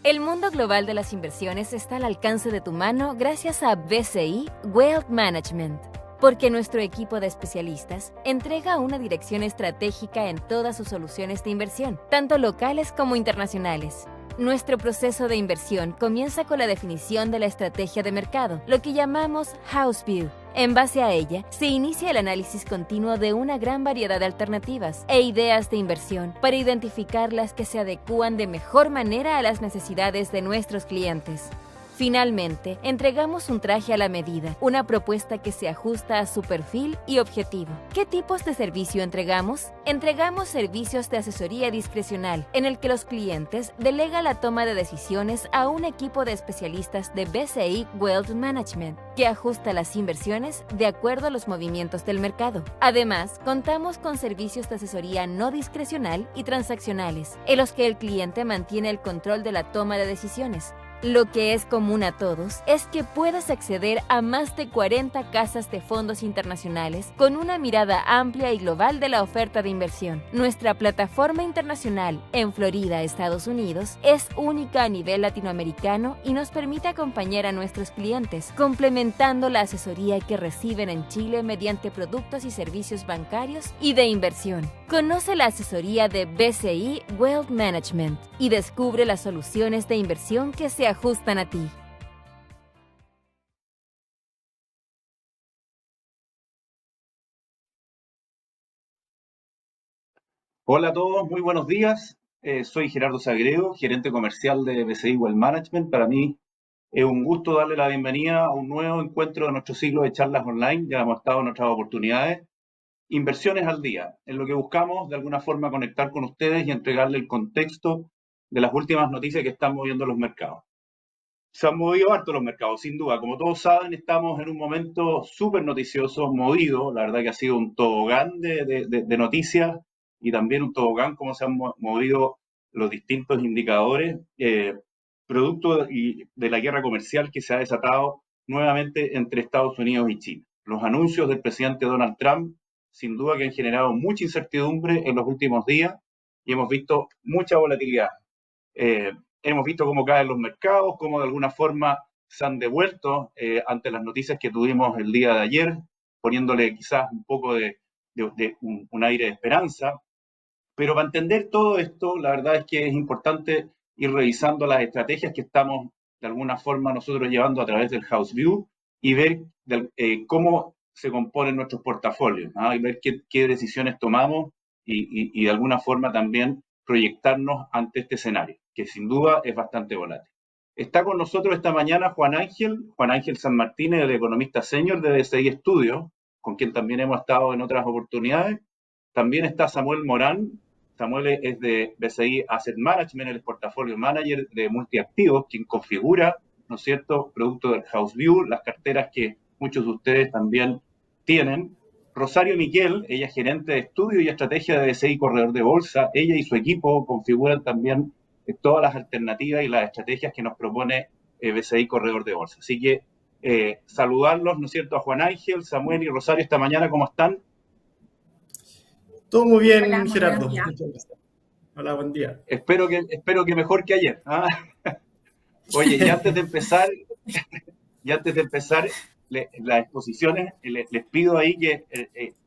El mundo global de las inversiones está al alcance de tu mano gracias a BCI Wealth Management, porque nuestro equipo de especialistas entrega una dirección estratégica en todas sus soluciones de inversión, tanto locales como internacionales. Nuestro proceso de inversión comienza con la definición de la estrategia de mercado, lo que llamamos House View. En base a ella, se inicia el análisis continuo de una gran variedad de alternativas e ideas de inversión para identificar las que se adecúan de mejor manera a las necesidades de nuestros clientes. Finalmente, entregamos un traje a la medida, una propuesta que se ajusta a su perfil y objetivo. ¿Qué tipos de servicio entregamos? Entregamos servicios de asesoría discrecional, en el que los clientes delegan la toma de decisiones a un equipo de especialistas de BCI Wealth Management, que ajusta las inversiones de acuerdo a los movimientos del mercado. Además, contamos con servicios de asesoría no discrecional y transaccionales, en los que el cliente mantiene el control de la toma de decisiones. Lo que es común a todos es que puedas acceder a más de 40 casas de fondos internacionales con una mirada amplia y global de la oferta de inversión. Nuestra plataforma internacional en Florida, Estados Unidos, es única a nivel latinoamericano y nos permite acompañar a nuestros clientes, complementando la asesoría que reciben en Chile mediante productos y servicios bancarios y de inversión. Conoce la asesoría de BCI Wealth Management y descubre las soluciones de inversión que se ajustan a ti. Hola a todos, muy buenos días. Soy Gerardo Sagredo, gerente comercial de BCI Wealth Management. Para mí es un gusto darle la bienvenida a un nuevo encuentro de nuestro ciclo de charlas online. Ya hemos estado en otras oportunidades. Inversiones al día, en lo que buscamos de alguna forma conectar con ustedes y entregarle el contexto de las últimas noticias que están moviendo los mercados. Se han movido harto los mercados, sin duda. Como todos saben, estamos en un momento súper noticioso, movido. La verdad que ha sido un tobogán de noticias y también un tobogán como se han movido los distintos indicadores, producto de la guerra comercial que se ha desatado nuevamente entre Estados Unidos y China. Los anuncios del presidente Donald Trump, sin duda que han generado mucha incertidumbre en los últimos días y hemos visto mucha volatilidad. Hemos visto cómo caen los mercados, cómo de alguna forma se han devuelto ante las noticias que tuvimos el día de ayer, poniéndole quizás un poco de un aire de esperanza. Pero para entender todo esto, la verdad es que es importante ir revisando las estrategias que estamos de alguna forma nosotros llevando a través del House View y ver cómo se componen nuestros portafolios, ¿no? Y ver qué decisiones tomamos y de alguna forma también proyectarnos ante este escenario, que sin duda es bastante volátil. Está con nosotros esta mañana Juan Ángel San Martínez, el economista senior de DCI Estudios, con quien también hemos estado en otras oportunidades. También está Samuel Morán. Samuel es de BCI Asset Management, el portafolio manager de multiactivos, quien configura, ¿no es cierto?, producto del House View, las carteras que muchos de ustedes también tienen. Rosario Miquel, ella es gerente de estudio y estrategia de BCI Corredor de Bolsa. Ella y su equipo configuran también todas las alternativas y las estrategias que nos propone BCI Corredor de Bolsa. Así que saludarlos, ¿no es cierto?, a Juan Ángel, Samuel y Rosario esta mañana. ¿Cómo están? Todo muy bien, Hola, muy Gerardo. buenos días. Muchas gracias. Hola, buen día. Espero que mejor que ayer. ¿Ah? Oye, y antes de empezar, las exposiciones, les pido ahí que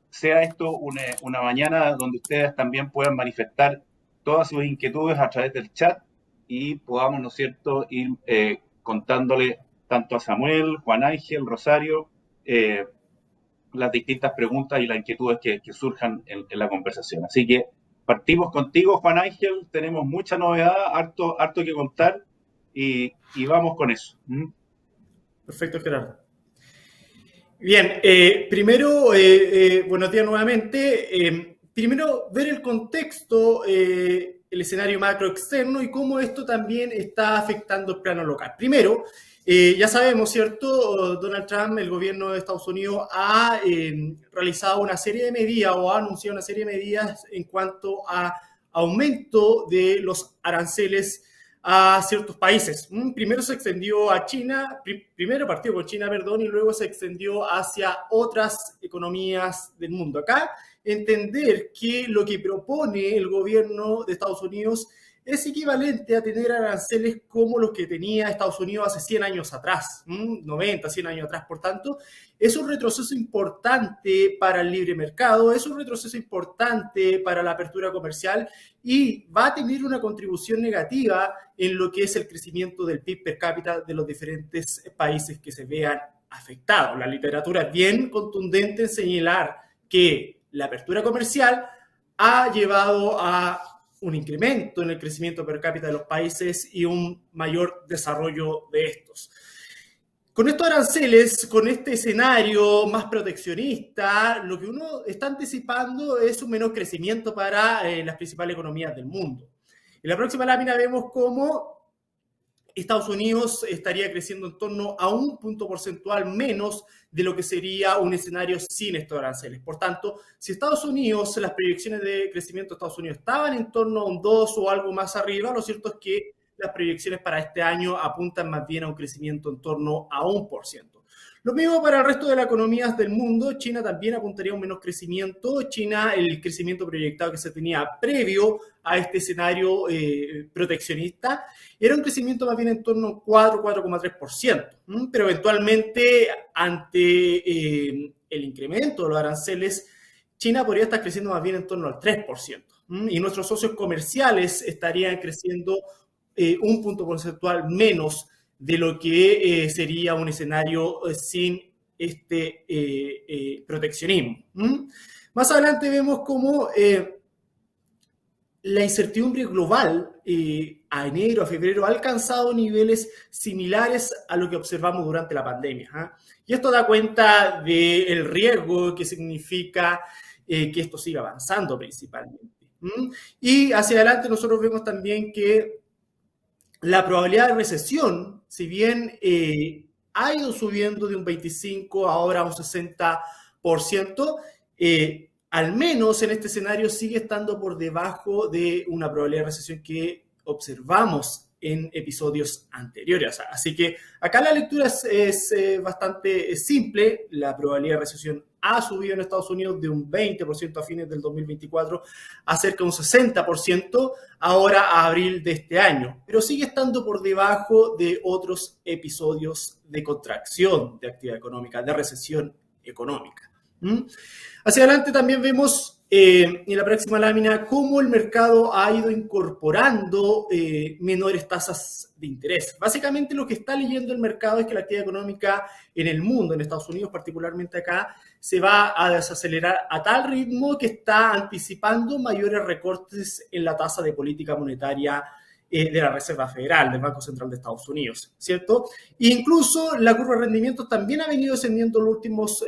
sea esto una mañana donde ustedes también puedan manifestar todas sus inquietudes a través del chat y podamos, ¿no es cierto?, ir contándole tanto a Samuel, Juan Ángel, Rosario, las distintas preguntas y las inquietudes que surjan en la conversación. Así que partimos contigo, Juan Ángel. Tenemos mucha novedad, harto que contar y vamos con eso. Perfecto, Gerardo. Bien, primero, buenos días nuevamente. Primero, ver el contexto, el escenario macro externo y cómo esto también está afectando el plano local. Primero, ya sabemos, ¿cierto? Donald Trump, el gobierno de Estados Unidos, ha realizado una serie de medidas o ha anunciado una serie de medidas en cuanto a aumento de los aranceles a ciertos países. Primero se extendió a China, primero partió con China, perdón, y luego se extendió hacia otras economías del mundo. Acá, entender que lo que propone el gobierno de Estados Unidos es equivalente a tener aranceles como los que tenía Estados Unidos hace 100 años atrás, 90, 100 años atrás. Por tanto, es un retroceso importante para el libre mercado, es un retroceso importante para la apertura comercial y va a tener una contribución negativa en lo que es el crecimiento del PIB per cápita de los diferentes países que se vean afectados. La literatura es bien contundente en señalar que la apertura comercial ha llevado a un incremento en el crecimiento per cápita de los países y un mayor desarrollo de estos. Con estos aranceles, con este escenario más proteccionista, lo que uno está anticipando es un menor crecimiento para las principales economías del mundo. En la próxima lámina vemos cómo Estados Unidos estaría creciendo en torno a un punto porcentual menos de lo que sería un escenario sin estos aranceles. Por tanto, si Estados Unidos, las proyecciones de crecimiento de Estados Unidos estaban en torno a un 2 o algo más arriba, lo cierto es que las proyecciones para este año apuntan más bien a un crecimiento en torno a 1%. Lo mismo para el resto de las economías del mundo. China también apuntaría a un menor crecimiento. China, el crecimiento proyectado que se tenía previo a este escenario proteccionista, era un crecimiento más bien en torno a 4,3%. Pero eventualmente, ante el incremento de los aranceles, China podría estar creciendo más bien en torno al 3%. Y nuestros socios comerciales estarían creciendo un punto porcentual menos de lo que sería un escenario sin este proteccionismo. Más adelante vemos cómo la incertidumbre global a enero, a febrero, ha alcanzado niveles similares a lo que observamos durante la pandemia. Y esto da cuenta del riesgo que significa que esto siga avanzando principalmente. Y hacia adelante nosotros vemos también que la probabilidad de recesión, si bien ha ido subiendo de un 25% ahora a un 60%, al menos en este escenario sigue estando por debajo de una probabilidad de recesión que observamos en episodios anteriores. Así que acá la lectura es bastante simple. La probabilidad de recesión ha subido en Estados Unidos de un 20% a fines del 2024 a cerca de un 60% ahora a abril de este año, pero sigue estando por debajo de otros episodios de contracción de actividad económica, de recesión económica. Hacia adelante también vemos en la próxima lámina cómo el mercado ha ido incorporando menores tasas de interés. Básicamente lo que está leyendo el mercado es que la actividad económica en el mundo, en Estados Unidos particularmente acá, se va a desacelerar a tal ritmo que está anticipando mayores recortes en la tasa de política monetaria de la Reserva Federal, del Banco Central de Estados Unidos, ¿cierto? E incluso la curva de rendimientos también ha venido descendiendo en los últimos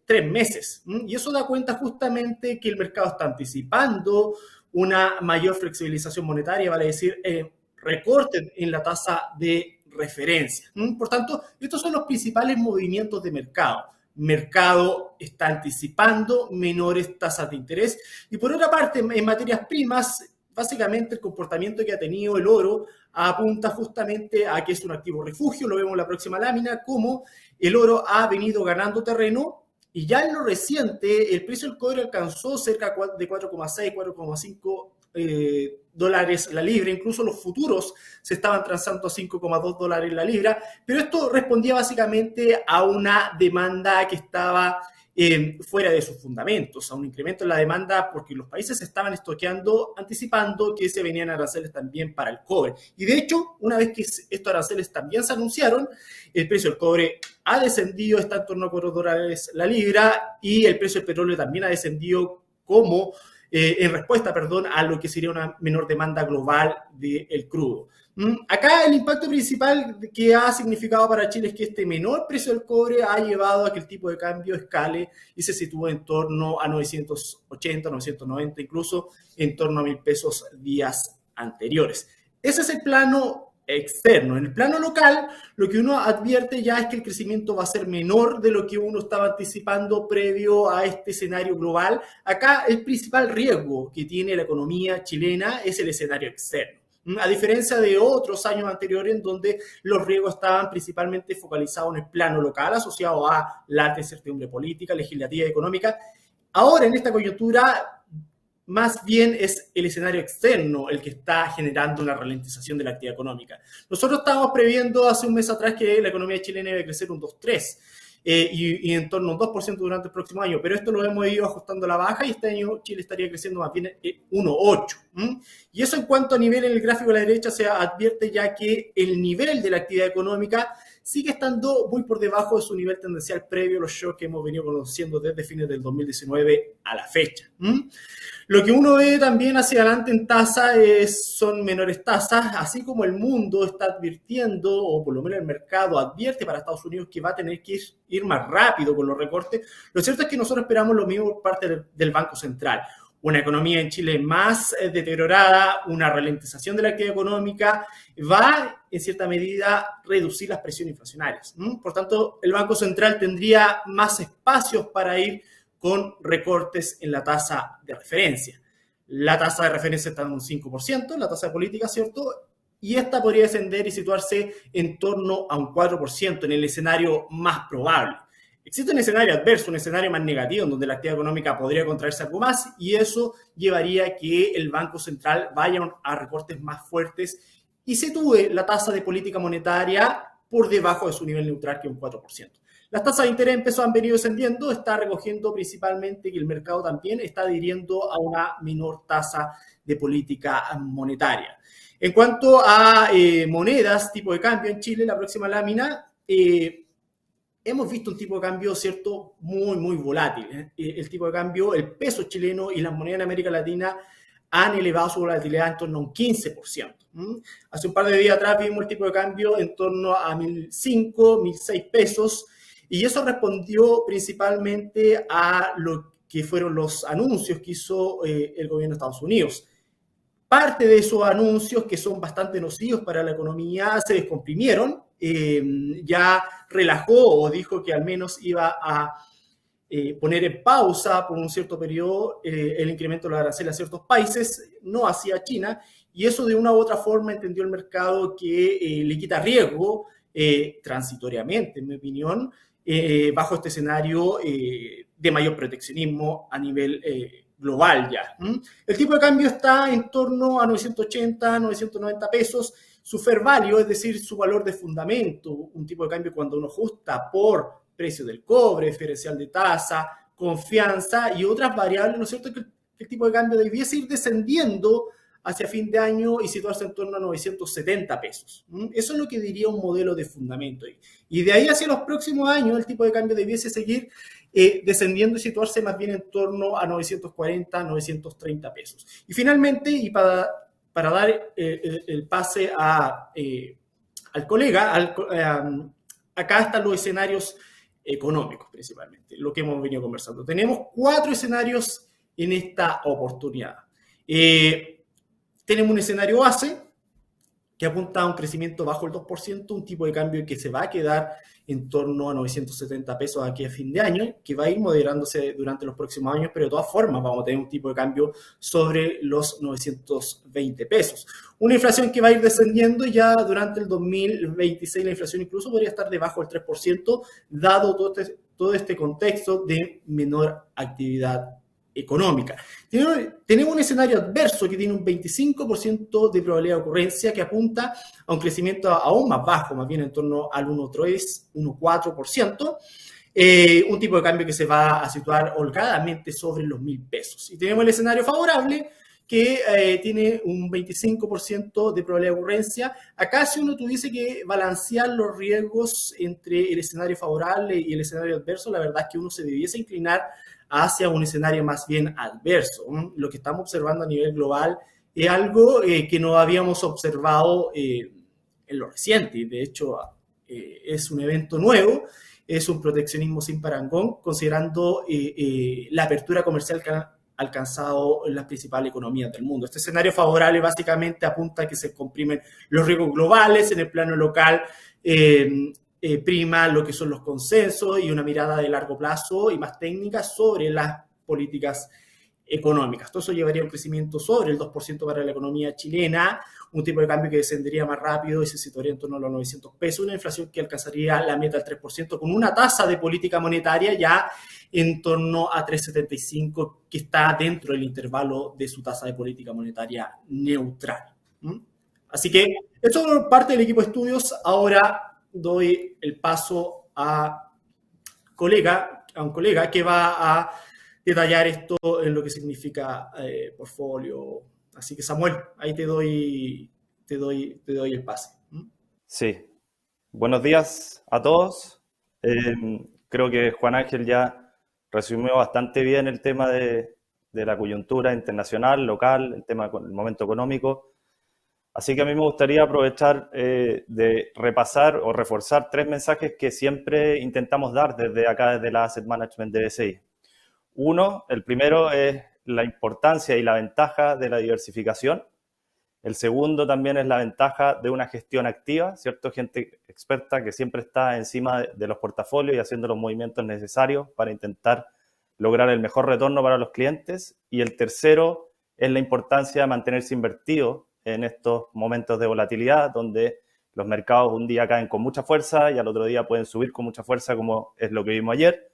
3 meses. Y eso da cuenta justamente que el mercado está anticipando una mayor flexibilización monetaria, vale decir, recorte en la tasa de referencia. Por tanto, estos son los principales movimientos de mercado. Mercado está anticipando menores tasas de interés. Y por otra parte, en materias primas, básicamente el comportamiento que ha tenido el oro apunta justamente a que es un activo refugio. Lo vemos en la próxima lámina, cómo el oro ha venido ganando terreno. Y ya en lo reciente, el precio del cobre alcanzó cerca de 4,6, 4,5 dólares la libra. Incluso los futuros se estaban transando a 5,2 dólares la libra. Pero esto respondía básicamente a una demanda que estaba fuera de sus fundamentos, a un incremento en la demanda porque los países estaban estoqueando, anticipando que se venían aranceles también para el cobre. Y de hecho, una vez que estos aranceles también se anunciaron, el precio del cobre ha descendido, está en torno a 4 dólares la libra, y el precio del petróleo también ha descendido como en respuesta, a lo que sería una menor demanda global del crudo. Acá el impacto principal que ha significado para Chile es que este menor precio del cobre ha llevado a que el tipo de cambio escale y se sitúe en torno a 980, 990, incluso en torno a 1.000 pesos días anteriores. Ese es el plano externo. En el plano local, lo que uno advierte ya es que el crecimiento va a ser menor de lo que uno estaba anticipando previo a este escenario global. Acá el principal riesgo que tiene la economía chilena es el escenario externo. A diferencia de otros años anteriores en donde los riesgos estaban principalmente focalizados en el plano local, asociado a la alta incertidumbre política, legislativa y económica, ahora en esta coyuntura más bien es el escenario externo el que está generando una ralentización de la actividad económica. Nosotros estábamos previendo hace un mes atrás que la economía chilena iba a crecer un 2,3%. Y en torno a un 2% durante el próximo año, pero esto lo hemos ido ajustando a la baja y este año Chile estaría creciendo más bien 1,8%. Y eso en cuanto a nivel en el gráfico a la derecha se advierte ya que el nivel de la actividad económica sigue estando muy por debajo de su nivel tendencial previo a los shocks que hemos venido conociendo desde fines del 2019 a la fecha. Lo que uno ve también hacia adelante en tasa son menores tasas, así como el mundo está advirtiendo, o por lo menos el mercado advierte para Estados Unidos que va a tener que ir más rápido con los recortes. Lo cierto es que nosotros esperamos lo mismo por parte del Banco Central. Una economía en Chile más deteriorada, una ralentización de la actividad económica, va en cierta medida a reducir las presiones inflacionarias. Por tanto, el Banco Central tendría más espacios para ir con recortes en la tasa de referencia. La tasa de referencia está en un 5%, la tasa de política, ¿cierto? Y esta podría descender y situarse en torno a un 4% en el escenario más probable. Existe un escenario adverso, un escenario más negativo, en donde la actividad económica podría contraerse algo más y eso llevaría a que el Banco Central vaya a recortes más fuertes y sitúe la tasa de política monetaria por debajo de su nivel neutral, que es un 4%. Las tasas de interés en pesos han venido descendiendo, está recogiendo principalmente que el mercado también está adhiriendo a una menor tasa de política monetaria. En cuanto a monedas, tipo de cambio en Chile, la próxima lámina, hemos visto un tipo de cambio, ¿cierto?, muy volátil. El tipo de cambio, el peso chileno y las monedas en América Latina han elevado su volatilidad en torno a un 15%. Hace un par de días atrás vimos el tipo de cambio en torno a 1.005, 1.006 pesos, y eso respondió principalmente a lo que fueron los anuncios que hizo el gobierno de Estados Unidos. Parte de esos anuncios, que son bastante nocivos para la economía, se descomprimieron. Ya relajó o dijo que al menos iba a poner en pausa por un cierto periodo el incremento de los aranceles a ciertos países, no hacia China, y eso de una u otra forma entendió el mercado que le quita riesgo transitoriamente, en mi opinión, bajo este escenario de mayor proteccionismo a nivel global ya. El tipo de cambio está en torno a 980, 990 pesos. Su fair value, es decir, su valor de fundamento, un tipo de cambio cuando uno ajusta por precio del cobre, diferencial de tasa, confianza y otras variables, ¿no es cierto?, que el tipo de cambio debiese ir descendiendo hacia fin de año y situarse en torno a 970 pesos. Eso es lo que diría un modelo de fundamento. Y de ahí hacia los próximos años el tipo de cambio debiese seguir descendiendo y situarse más bien en torno a 940, 930 pesos. Y finalmente, y para dar el pase al colega, acá están los escenarios económicos principalmente, lo que hemos venido conversando. Tenemos 4 escenarios en esta oportunidad. Tenemos un escenario base que apunta a un crecimiento bajo el 2%, un tipo de cambio que se va a quedar en torno a 970 pesos aquí a fin de año, que va a ir moderándose durante los próximos años, pero de todas formas vamos a tener un tipo de cambio sobre los 920 pesos. Una inflación que va a ir descendiendo y ya durante el 2026 la inflación incluso podría estar debajo del 3%, dado todo este contexto de menor actividad económica. Tenemos un escenario adverso que tiene un 25% de probabilidad de ocurrencia que apunta a un crecimiento aún más bajo, más bien en torno al 1,3, 1,4%, un tipo de cambio que se va a situar holgadamente sobre los 1.000 pesos. Y tenemos el escenario favorable que tiene un 25% de probabilidad de ocurrencia. Acá si uno tuviese que balancear los riesgos entre el escenario favorable y el escenario adverso, la verdad es que uno se debiese inclinar hacia un escenario más bien adverso. Lo que estamos observando a nivel global es algo que no habíamos observado en lo reciente. De hecho, es un evento nuevo, es un proteccionismo sin parangón, considerando la apertura comercial que han alcanzado las principales economías del mundo. Este escenario favorable básicamente apunta a que se comprimen los riesgos globales en el plano local, prima lo que son los consensos y una mirada de largo plazo y más técnica sobre las políticas económicas. Todo eso llevaría a un crecimiento sobre el 2% para la economía chilena, un tipo de cambio que descendería más rápido y se situaría en torno a los 900 pesos, una inflación que alcanzaría la meta del 3%, con una tasa de política monetaria ya en torno a 3,75, que está dentro del intervalo de su tasa de política monetaria neutral. Así que eso es parte del equipo de estudios. Ahora doy el paso a un colega que va a detallar esto en lo que significa portfolio. Así que, Samuel, ahí te doy el pase. Sí. Buenos días a todos. Creo que Juan Ángel ya resumió bastante bien el tema de la coyuntura internacional, local, el tema del momento económico. Así que a mí me gustaría aprovechar de repasar o reforzar 3 mensajes que siempre intentamos dar desde acá, desde la Asset Management de BCI. Uno, el primero es la importancia y la ventaja de la diversificación. El segundo también es la ventaja de una gestión activa, ¿cierto? Gente experta que siempre está encima de los portafolios y haciendo los movimientos necesarios para intentar lograr el mejor retorno para los clientes. Y el tercero es la importancia de mantenerse invertido en estos momentos de volatilidad, donde los mercados un día caen con mucha fuerza y al otro día pueden subir con mucha fuerza, como es lo que vimos ayer,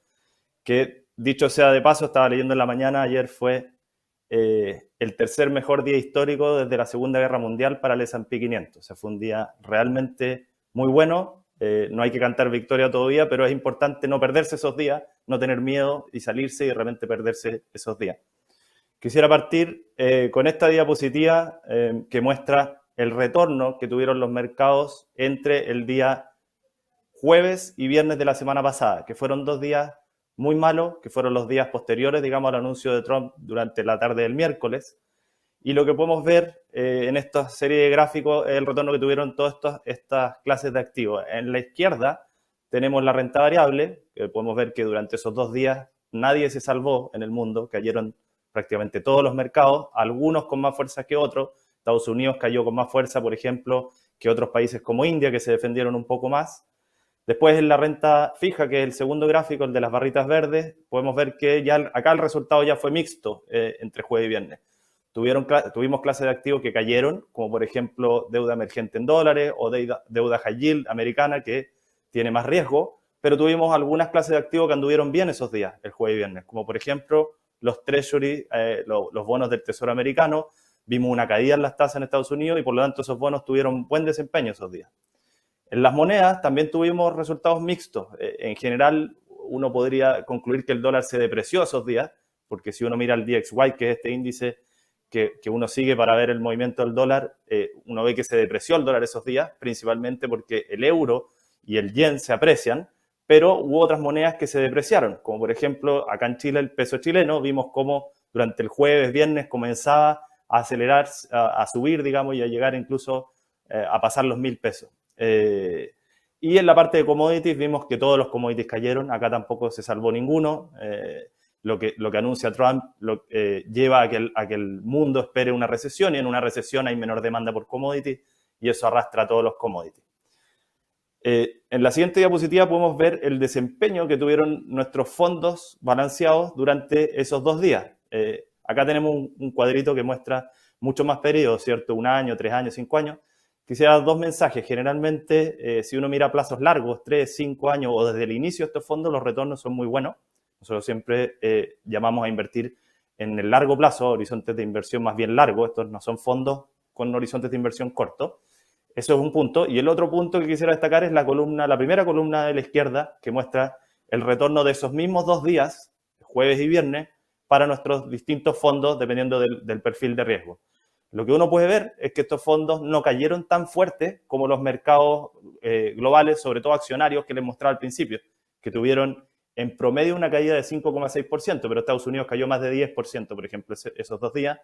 que dicho sea de paso, estaba leyendo en la mañana, ayer fue el tercer mejor día histórico desde la Segunda Guerra Mundial para el S&P 500. O sea, fue un día realmente muy bueno. No hay que cantar victoria todavía, pero es importante no perderse esos días, no tener miedo y salirse y de repente perderse esos días. Quisiera partir con esta diapositiva que muestra el retorno que tuvieron los mercados entre el día jueves y viernes de la semana pasada, que fueron 2 días muy malos, que fueron los días posteriores, digamos, al anuncio de Trump durante la tarde del miércoles. Y lo que podemos ver en esta serie de gráficos es el retorno que tuvieron todas estas clases de activos. En la izquierda tenemos la renta variable, que podemos ver que durante esos 2 días nadie se salvó en el mundo, cayeron prácticamente todos los mercados, algunos con más fuerza que otros. Estados Unidos cayó con más fuerza, por ejemplo, que otros países como India, que se defendieron un poco más. Después en la renta fija, que es el segundo gráfico, el de las barritas verdes, podemos ver que ya acá el resultado ya fue mixto entre jueves y viernes. Tuvimos clases de activos que cayeron, como por ejemplo deuda emergente en dólares o deuda high yield americana, que tiene más riesgo, pero tuvimos algunas clases de activos que anduvieron bien esos días, el jueves y viernes, como por ejemplo los treasury, los bonos del Tesoro americano. Vimos una caída en las tasas en Estados Unidos y por lo tanto esos bonos tuvieron buen desempeño esos días. En las monedas también tuvimos resultados mixtos. En general, uno podría concluir que el dólar se depreció esos días, porque si uno mira el DXY, que es este índice que uno sigue para ver el movimiento del dólar, uno ve que se depreció el dólar esos días, principalmente porque el euro y el yen se aprecian, pero hubo otras monedas que se depreciaron, como por ejemplo acá en Chile el peso chileno. Vimos cómo durante el jueves, viernes comenzaba a acelerar, a subir, digamos, y a llegar incluso a pasar los 1.000 pesos. Y en la parte de commodities vimos que todos los commodities cayeron, acá tampoco se salvó ninguno. Lo que anuncia Trump lleva a que el mundo espere una recesión, y en una recesión hay menor demanda por commodities y eso arrastra a todos los commodities. En la siguiente diapositiva podemos ver el desempeño que tuvieron nuestros fondos balanceados durante esos 2 días. Acá tenemos un cuadrito que muestra mucho más periodos, ¿cierto? 1 año, 3 años, 5 años. Quisiera dar 2 mensajes. Generalmente, si uno mira plazos largos, 3, 5 años o desde el inicio de estos fondos, los retornos son muy buenos. Nosotros siempre llamamos a invertir en el largo plazo, horizontes de inversión más bien largos. Estos no son fondos con horizontes de inversión cortos. Eso es un punto. Y el otro punto que quisiera destacar es la primera columna de la izquierda, que muestra el retorno de esos mismos 2 días, jueves y viernes, para nuestros distintos fondos, dependiendo del perfil de riesgo. Lo que uno puede ver es que estos fondos no cayeron tan fuerte como los mercados globales, sobre todo accionarios, que les mostraba al principio, que tuvieron en promedio una caída de 5,6%, pero Estados Unidos cayó más de 10%, por ejemplo, esos 2 días.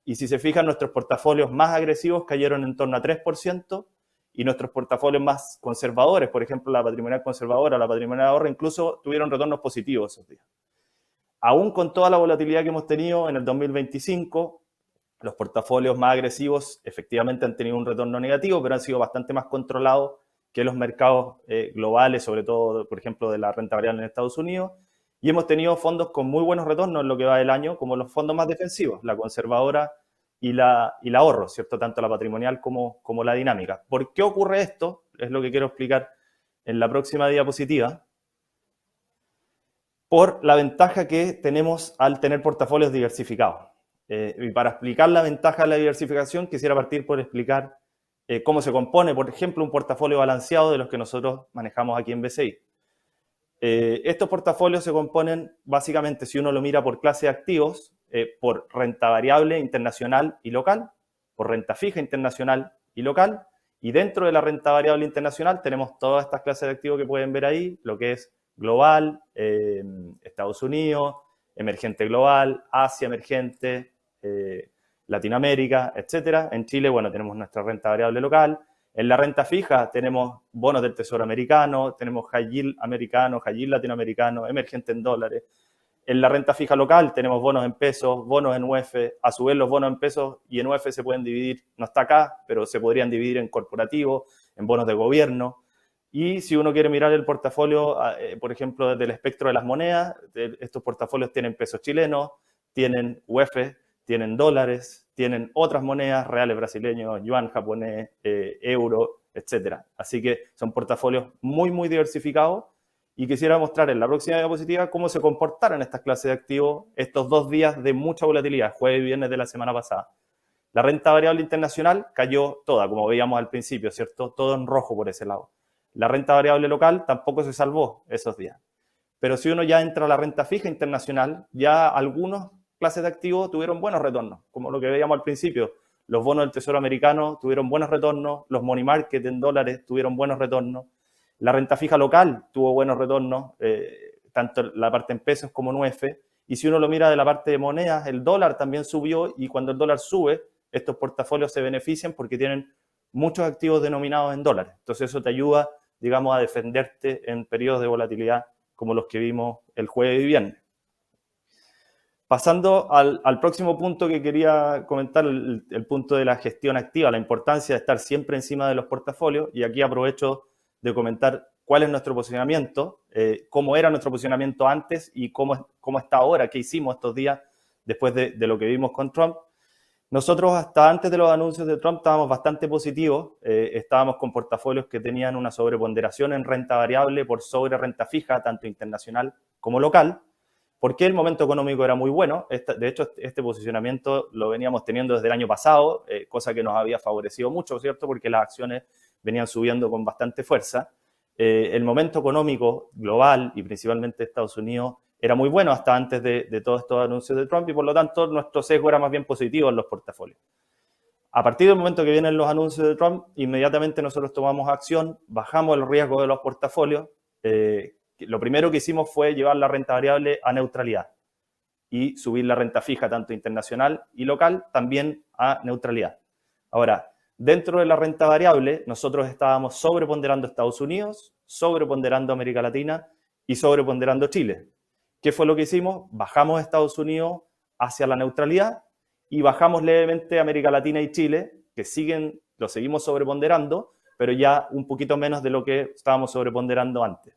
Y si se fijan, nuestros portafolios más agresivos cayeron en torno a 3%, y nuestros portafolios más conservadores, por ejemplo, la patrimonial conservadora, la patrimonial ahorro, incluso tuvieron retornos positivos esos días. Aún con toda la volatilidad que hemos tenido en el 2025, los portafolios más agresivos efectivamente han tenido un retorno negativo, pero han sido bastante más controlados que los mercados globales, sobre todo, por ejemplo, de la renta variable en Estados Unidos. Y hemos tenido fondos con muy buenos retornos en lo que va del año, como los fondos más defensivos, la conservadora y la ahorro, ¿cierto? Tanto la patrimonial como la dinámica. ¿Por qué ocurre esto? Es lo que quiero explicar en la próxima diapositiva. Por la ventaja que tenemos al tener portafolios diversificados. Y para explicar la ventaja de la diversificación, quisiera partir por explicar cómo se compone, por ejemplo, un portafolio balanceado de los que nosotros manejamos aquí en BCI. Estos portafolios se componen básicamente, si uno lo mira por clase de activos, por renta variable internacional y local, por renta fija internacional y local, y dentro de la renta variable internacional tenemos todas estas clases de activos que pueden ver ahí, lo que es global, Estados Unidos, emergente global, Asia emergente, Latinoamérica, etcétera. En Chile, bueno, tenemos nuestra renta variable local. En la renta fija tenemos bonos del Tesoro americano, tenemos high yield americano, high yield latinoamericano, emergente en dólares. En la renta fija local tenemos bonos en pesos, bonos en UF. A su vez, los bonos en pesos y en UF se pueden dividir, no está acá, pero se podrían dividir en corporativo, en bonos de gobierno. Y si uno quiere mirar el portafolio, por ejemplo, desde el espectro de las monedas, estos portafolios tienen pesos chilenos, tienen UF, tienen dólares, tienen otras monedas, reales brasileños, yuan japonés, euro, etc. Así que son portafolios muy, muy diversificados y quisiera mostrar en la próxima diapositiva cómo se comportaron estas clases de activos estos 2 días de mucha volatilidad, jueves y viernes de la semana pasada. La renta variable internacional cayó toda, como veíamos al principio, ¿cierto? Todo en rojo por ese lado. La renta variable local tampoco se salvó esos días. Pero si uno ya entra a la renta fija internacional, ya algunas clases de activos tuvieron buenos retornos, como lo que veíamos al principio. Los bonos del Tesoro americano tuvieron buenos retornos, los money market en dólares tuvieron buenos retornos, la renta fija local tuvo buenos retornos, tanto la parte en pesos como en UF, y si uno lo mira de la parte de monedas, el dólar también subió, y cuando el dólar sube, estos portafolios se benefician porque tienen muchos activos denominados en dólares. Entonces eso te ayuda, digamos, a defenderte en periodos de volatilidad como los que vimos el jueves y viernes. Pasando al próximo punto que quería comentar, el punto de la gestión activa, la importancia de estar siempre encima de los portafolios, y aquí aprovecho de comentar cuál es nuestro posicionamiento, cómo era nuestro posicionamiento antes y cómo está ahora, qué hicimos estos días después de lo que vimos con Trump. Nosotros hasta antes de los anuncios de Trump estábamos bastante positivos, estábamos con portafolios que tenían una sobreponderación en renta variable por sobre renta fija, tanto internacional como local, porque el momento económico era muy bueno. De hecho, este posicionamiento lo veníamos teniendo desde el año pasado, cosa que nos había favorecido mucho, ¿cierto? Porque las acciones venían subiendo con bastante fuerza. El momento económico global y principalmente de Estados Unidos era muy bueno hasta antes de todos estos anuncios de Trump, y por lo tanto nuestro sesgo era más bien positivo en los portafolios. A partir del momento que vienen los anuncios de Trump, inmediatamente nosotros tomamos acción, bajamos el riesgo de los portafolios. Lo primero que hicimos fue llevar la renta variable a neutralidad y subir la renta fija, tanto internacional y local, también a neutralidad. Ahora, dentro de la renta variable, nosotros estábamos sobreponderando Estados Unidos, sobreponderando América Latina y sobreponderando Chile. ¿Qué fue lo que hicimos? Bajamos Estados Unidos hacia la neutralidad y bajamos levemente América Latina y Chile, que lo seguimos sobreponderando, pero ya un poquito menos de lo que estábamos sobreponderando antes.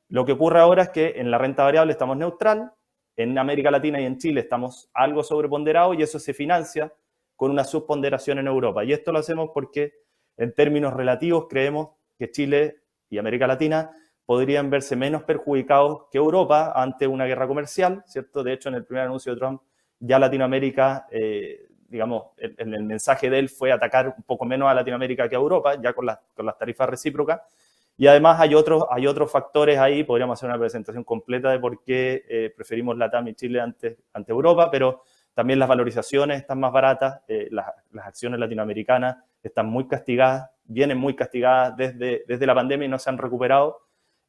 Lo que ocurre ahora es que en la renta variable estamos neutral, en América Latina y en Chile estamos algo sobreponderados, y eso se financia con una subponderación en Europa. Y esto lo hacemos porque en términos relativos creemos que Chile y América Latina podrían verse menos perjudicados que Europa ante una guerra comercial, ¿cierto? De hecho, en el primer anuncio de Trump, ya Latinoamérica, digamos, el mensaje de él fue atacar un poco menos a Latinoamérica que a Europa, ya con las tarifas recíprocas. Y además hay otros factores ahí, podríamos hacer una presentación completa de por qué preferimos LATAM y Chile ante Europa, pero también las valorizaciones están más baratas, las acciones latinoamericanas están muy castigadas, vienen muy castigadas desde la pandemia y no se han recuperado.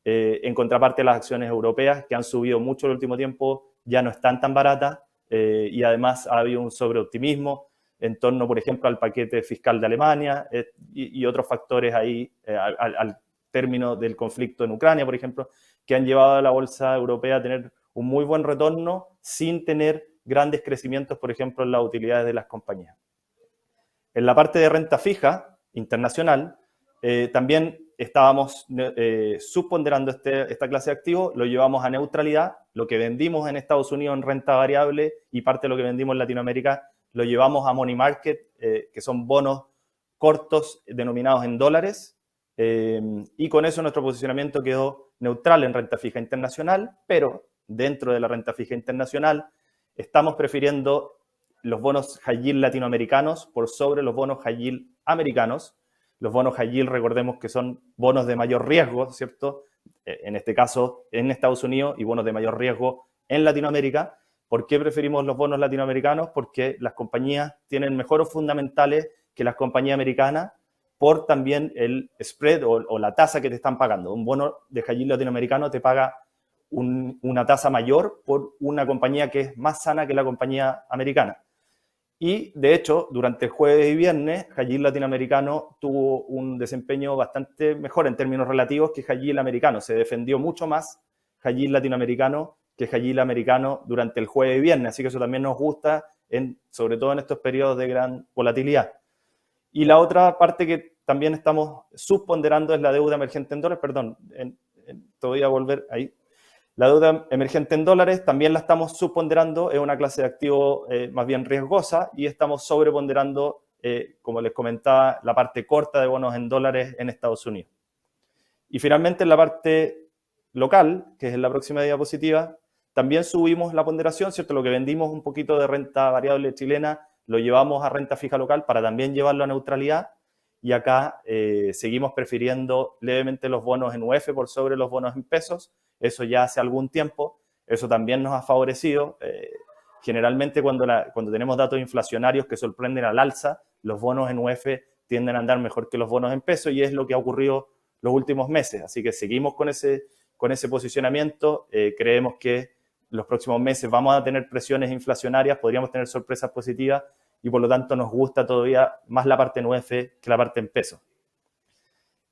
En contraparte, las acciones europeas, que han subido mucho en el último tiempo, ya no están tan baratas, y además ha habido un sobreoptimismo en torno, por ejemplo, al paquete fiscal de Alemania y otros factores ahí, al término del conflicto en Ucrania, por ejemplo, que han llevado a la bolsa europea a tener un muy buen retorno sin tener grandes crecimientos, por ejemplo, en las utilidades de las compañías. En la parte de renta fija internacional, también estábamos subponderando esta clase de activos, lo llevamos a neutralidad, lo que vendimos en Estados Unidos en renta variable y parte de lo que vendimos en Latinoamérica lo llevamos a money market, que son bonos cortos denominados en dólares, y con eso nuestro posicionamiento quedó neutral en renta fija internacional, pero dentro de la renta fija internacional estamos prefiriendo los bonos high yield latinoamericanos por sobre los bonos high yield americanos. Los bonos high yield, recordemos que son bonos de mayor riesgo, ¿cierto? En este caso, en Estados Unidos, y bonos de mayor riesgo en Latinoamérica. ¿Por qué preferimos los bonos latinoamericanos? Porque las compañías tienen mejores fundamentales que las compañías americanas por también el spread o la tasa que te están pagando. Un bono de high yield latinoamericano te paga una tasa mayor por una compañía que es más sana que la compañía americana. Y, de hecho, durante el jueves y viernes, high yield latinoamericano tuvo un desempeño bastante mejor en términos relativos que high yield americano. Se defendió mucho más high yield latinoamericano que high yield americano durante el jueves y viernes. Así que eso también nos gusta, sobre todo en estos periodos de gran volatilidad. Y la otra parte que también estamos subponderando es la deuda emergente en dólares. Perdón, te voy a volver ahí. La deuda emergente en dólares también la estamos subponderando, es una clase de activo más bien riesgosa y estamos sobreponderando, como les comentaba, la parte corta de bonos en dólares en Estados Unidos. Y finalmente en la parte local, que es en la próxima diapositiva, también subimos la ponderación, ¿cierto? Lo que vendimos un poquito de renta variable chilena lo llevamos a renta fija local para también llevarlo a neutralidad y acá seguimos prefiriendo levemente los bonos en UF por sobre los bonos en pesos. Eso ya hace algún tiempo, eso también nos ha favorecido. Generalmente cuando tenemos datos inflacionarios que sorprenden al alza, los bonos en UF tienden a andar mejor que los bonos en pesos y es lo que ha ocurrido los últimos meses. Así que seguimos con ese posicionamiento. Creemos que los próximos meses vamos a tener presiones inflacionarias, podríamos tener sorpresas positivas y por lo tanto nos gusta todavía más la parte en UF que la parte en pesos.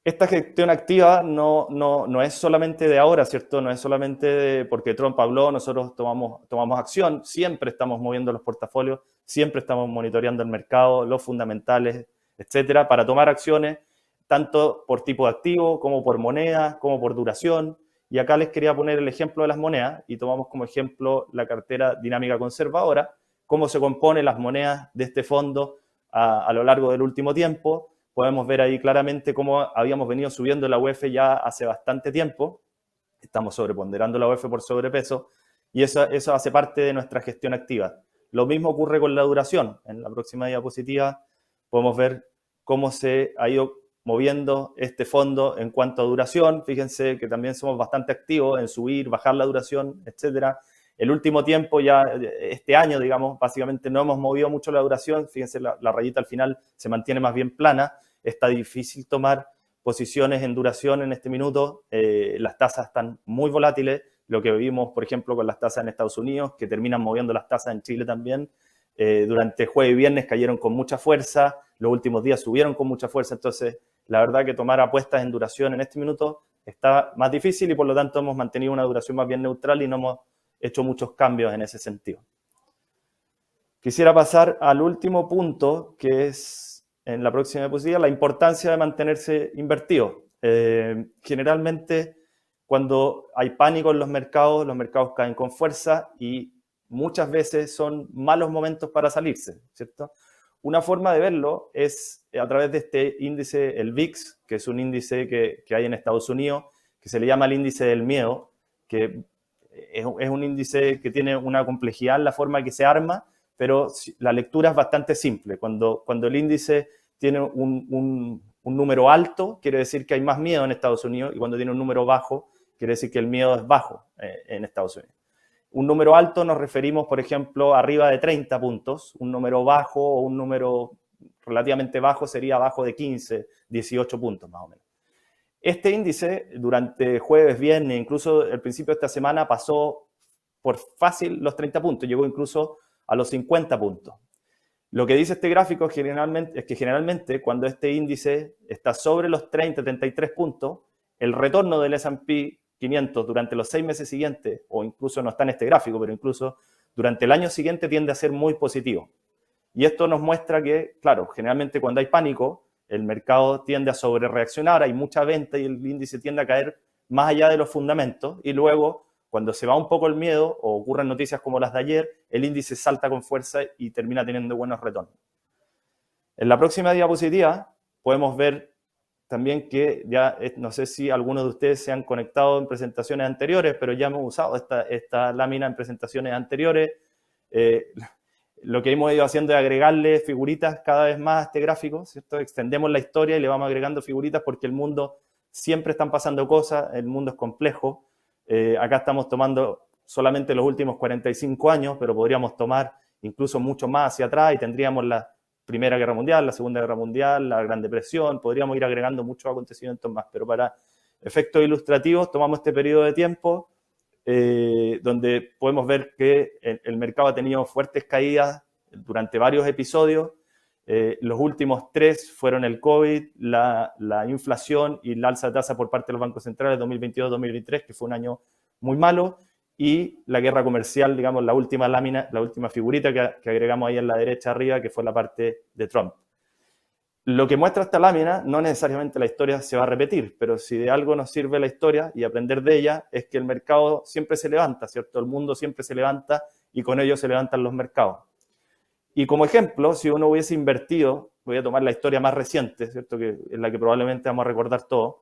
Esta gestión activa no es solamente de ahora, ¿cierto? No es solamente porque Trump habló, nosotros tomamos acción, siempre estamos moviendo los portafolios, siempre estamos monitoreando el mercado, los fundamentales, etcétera, para tomar acciones tanto por tipo de activo, como por moneda, como por duración. Y acá les quería poner el ejemplo de las monedas y tomamos como ejemplo la cartera dinámica conservadora, cómo se componen las monedas de este fondo a lo largo del último tiempo. Podemos ver ahí claramente cómo habíamos venido subiendo la UF ya hace bastante tiempo. Estamos sobreponderando la UF por sobrepeso y eso hace parte de nuestra gestión activa. Lo mismo ocurre con la duración. En la próxima diapositiva podemos ver cómo se ha ido moviendo este fondo en cuanto a duración. Fíjense que también somos bastante activos en subir, bajar la duración, etcétera. El último tiempo, ya este año, digamos, básicamente no hemos movido mucho la duración. Fíjense, la rayita al final se mantiene más bien plana. Está difícil tomar posiciones en duración en este minuto. Las tasas están muy volátiles. Lo que vimos, por ejemplo, con las tasas en Estados Unidos, que terminan moviendo las tasas en Chile también. Durante jueves y viernes cayeron con mucha fuerza. Los últimos días subieron con mucha fuerza. Entonces, la verdad que tomar apuestas en duración en este minuto está más difícil y por lo tanto hemos mantenido una duración más bien neutral y no hemos hecho muchos cambios en ese sentido. Quisiera pasar al último punto, que es en la próxima diapositiva, la importancia de mantenerse invertido. Generalmente, cuando hay pánico en los mercados caen con fuerza y muchas veces son malos momentos para salirse, ¿cierto? Una forma de verlo es a través de este índice, el VIX, que es un índice que hay en Estados Unidos, que se le llama el índice del miedo, que es un índice que tiene una complejidad en la forma que se arma, pero la lectura es bastante simple. Cuando el índice tiene un número alto, quiere decir que hay más miedo en Estados Unidos, y cuando tiene un número bajo, quiere decir que el miedo es bajo en Estados Unidos. Un número alto nos referimos, por ejemplo, arriba de 30 puntos. Un número bajo o un número relativamente bajo sería abajo de 15, 18 puntos más o menos. Este índice durante jueves, viernes, incluso al principio de esta semana pasó por fácil los 30 puntos, llegó incluso a los 50 puntos. Lo que dice este gráfico es que generalmente cuando este índice está sobre los 30, 33 puntos, el retorno del S&P 500 durante los 6 meses siguientes, o incluso no está en este gráfico, pero incluso durante el año siguiente tiende a ser muy positivo. Y esto nos muestra que, claro, generalmente cuando hay pánico, el mercado tiende a sobrereaccionar, hay mucha venta y el índice tiende a caer más allá de los fundamentos, y luego, cuando se va un poco el miedo o ocurren noticias como las de ayer, el índice salta con fuerza y termina teniendo buenos retornos. En la próxima diapositiva podemos ver también que ya, no sé si algunos de ustedes se han conectado en presentaciones anteriores, pero ya hemos usado esta lámina en presentaciones anteriores. Lo que hemos ido haciendo es agregarle figuritas cada vez más a este gráfico, ¿cierto? Extendemos la historia y le vamos agregando figuritas porque el mundo siempre están pasando cosas, el mundo es complejo. Acá estamos tomando solamente los últimos 45 años, pero podríamos tomar incluso mucho más hacia atrás y tendríamos la Primera Guerra Mundial, la Segunda Guerra Mundial, la Gran Depresión, podríamos ir agregando muchos acontecimientos más, pero para efectos ilustrativos tomamos este periodo de tiempo donde podemos ver que el mercado ha tenido fuertes caídas durante varios episodios. Los últimos 3 fueron el COVID, la inflación y la alza de tasa por parte de los bancos centrales 2022-2023, que fue un año muy malo, y la guerra comercial, digamos, la última lámina, la última figurita que agregamos ahí en la derecha arriba, que fue la parte de Trump. Lo que muestra esta lámina, no necesariamente la historia se va a repetir, pero si de algo nos sirve la historia y aprender de ella, es que el mercado siempre se levanta, ¿cierto? El mundo siempre se levanta y con ello se levantan los mercados. Y como ejemplo, si uno hubiese invertido, voy a tomar la historia más reciente, ¿cierto? Que es la que probablemente vamos a recordar todos.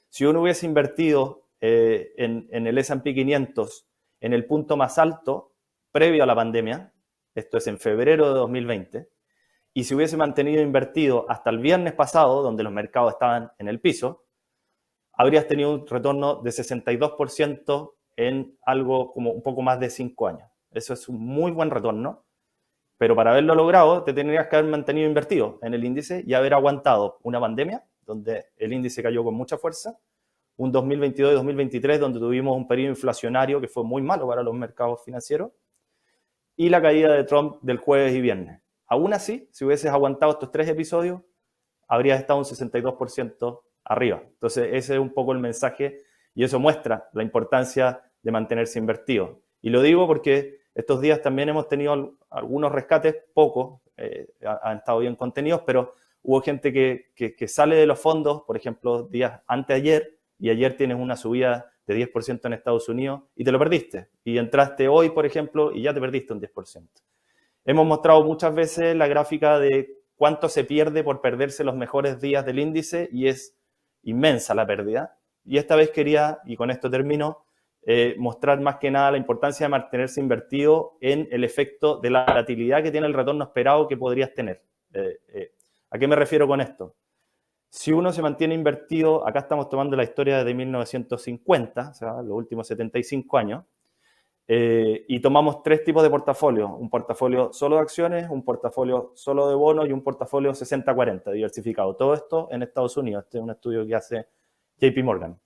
Si uno hubiese invertido en el S&P 500 en el punto más alto previo a la pandemia, esto es en febrero de 2020, y si hubiese mantenido invertido hasta el viernes pasado, donde los mercados estaban en el piso, habrías tenido un retorno de 62% en algo como un poco más de 5 años. Eso es un muy buen retorno, pero para haberlo logrado te tendrías que haber mantenido invertido en el índice y haber aguantado una pandemia, donde el índice cayó con mucha fuerza, un 2022 y 2023 donde tuvimos un periodo inflacionario que fue muy malo para los mercados financieros, y la caída de Trump del jueves y viernes. Aún así, si hubieses aguantado estos 3 episodios, habrías estado un 62% arriba. Entonces, ese es un poco el mensaje y eso muestra la importancia de mantenerse invertido. Y lo digo porque estos días también hemos tenido algunos rescates, pocos, han estado bien contenidos, pero hubo gente que sale de los fondos, por ejemplo, días antes de ayer, y ayer tienes una subida de 10% en Estados Unidos y te lo perdiste. Y entraste hoy, por ejemplo, y ya te perdiste un 10%. Hemos mostrado muchas veces la gráfica de cuánto se pierde por perderse los mejores días del índice y es inmensa la pérdida. Y esta vez quería, y con esto termino, mostrar más que nada la importancia de mantenerse invertido en el efecto de la volatilidad que tiene el retorno esperado que podrías tener. ¿A qué me refiero con esto? Si uno se mantiene invertido, acá estamos tomando la historia de 1950, o sea, los últimos 75 años, y tomamos 3 tipos de portafolio: un portafolio solo de acciones, un portafolio solo de bonos y un portafolio 60-40 diversificado. Todo esto en Estados Unidos. Este es un estudio que hace JP Morgan.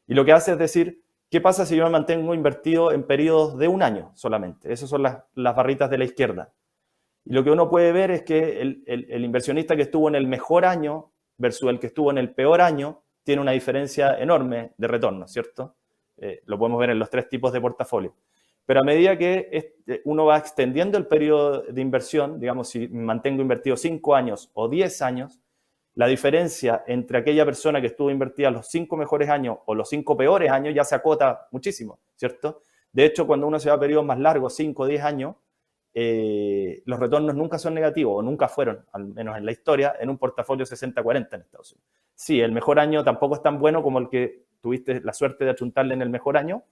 Y lo que hace es decir, ¿qué pasa si yo me mantengo invertido en periodos de un año solamente? Esas son las barritas de la izquierda. Y lo que uno puede ver es que el inversionista que estuvo en el mejor año versus el que estuvo en el peor año tiene una diferencia enorme de retorno, ¿cierto? Lo podemos ver en los 3 tipos de portafolio. Pero a medida que uno va extendiendo el periodo de inversión, digamos, si mantengo invertido 5 años o 10 años, la diferencia entre aquella persona que estuvo invertida los 5 mejores años o los 5 peores años ya se acota muchísimo, ¿cierto? De hecho, cuando uno se va a periodos más largos, 5 o 10 años, los retornos nunca son negativos, o nunca fueron, al menos en la historia, en un portafolio 60-40 en Estados Unidos. Sí, el mejor año tampoco es tan bueno como el que tuviste la suerte de achuntarle en el mejor año,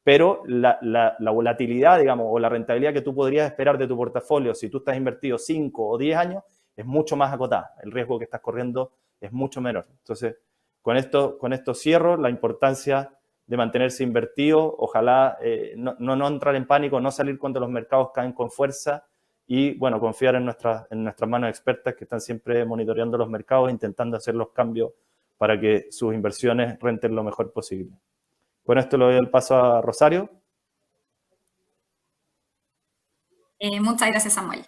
pero la volatilidad, digamos, o la rentabilidad que tú podrías esperar de tu portafolio si tú estás invertido 5 o 10 años es mucho más acotada. El riesgo que estás corriendo es mucho menor. Entonces, con esto cierro la importancia de mantenerse invertido. Ojalá no entrar en pánico, no salir cuando los mercados caen con fuerza y, bueno, confiar en nuestras manos expertas que están siempre monitoreando los mercados, intentando hacer los cambios para que sus inversiones renten lo mejor posible. Con esto le doy el paso a Rosario. Muchas gracias, Samuel.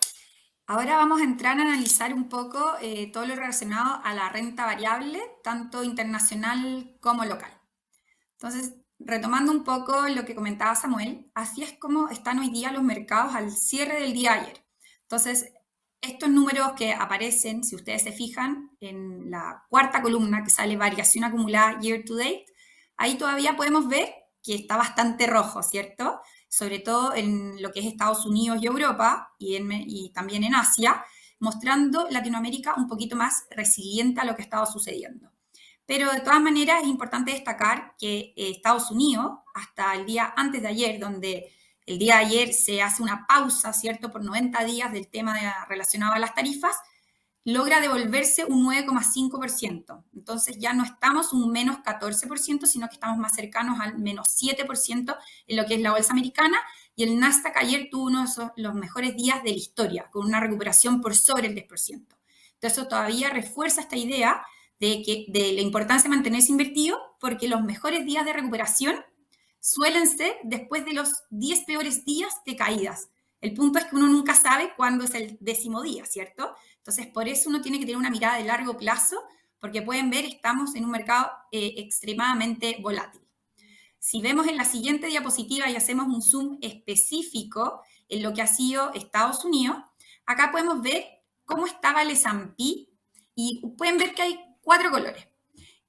Ahora vamos a entrar a analizar un poco todo lo relacionado a la renta variable, tanto internacional como local. Entonces, retomando un poco lo que comentaba Samuel, así es como están hoy día los mercados al cierre del día ayer. Entonces, estos números que aparecen, si ustedes se fijan, en la cuarta columna que sale variación acumulada year to date, ahí todavía podemos ver que está bastante rojo, ¿cierto? Sobre todo en lo que es Estados Unidos y Europa y también en Asia, mostrando Latinoamérica un poquito más resiliente a lo que estaba sucediendo. Pero de todas maneras es importante destacar que Estados Unidos, hasta el día antes de ayer, donde el día de ayer se hace una pausa, ¿cierto?, por 90 días del tema relacionado a las tarifas, logra devolverse un 9,5%. Entonces ya no estamos un menos 14%, sino que estamos más cercanos al menos 7% en lo que es la bolsa americana, y el Nasdaq ayer tuvo uno de los mejores días de la historia, con una recuperación por sobre el 10%. Entonces eso todavía refuerza esta idea de la importancia de mantenerse invertido, porque los mejores días de recuperación suelen ser después de los 10 peores días de caídas. El punto es que uno nunca sabe cuándo es el 10º día, ¿cierto? Entonces, por eso uno tiene que tener una mirada de largo plazo, porque pueden ver, estamos en un mercado extremadamente volátil. Si vemos en la siguiente diapositiva y hacemos un zoom específico en lo que ha sido Estados Unidos, acá podemos ver cómo estaba el S&P y pueden ver que hay 4 colores.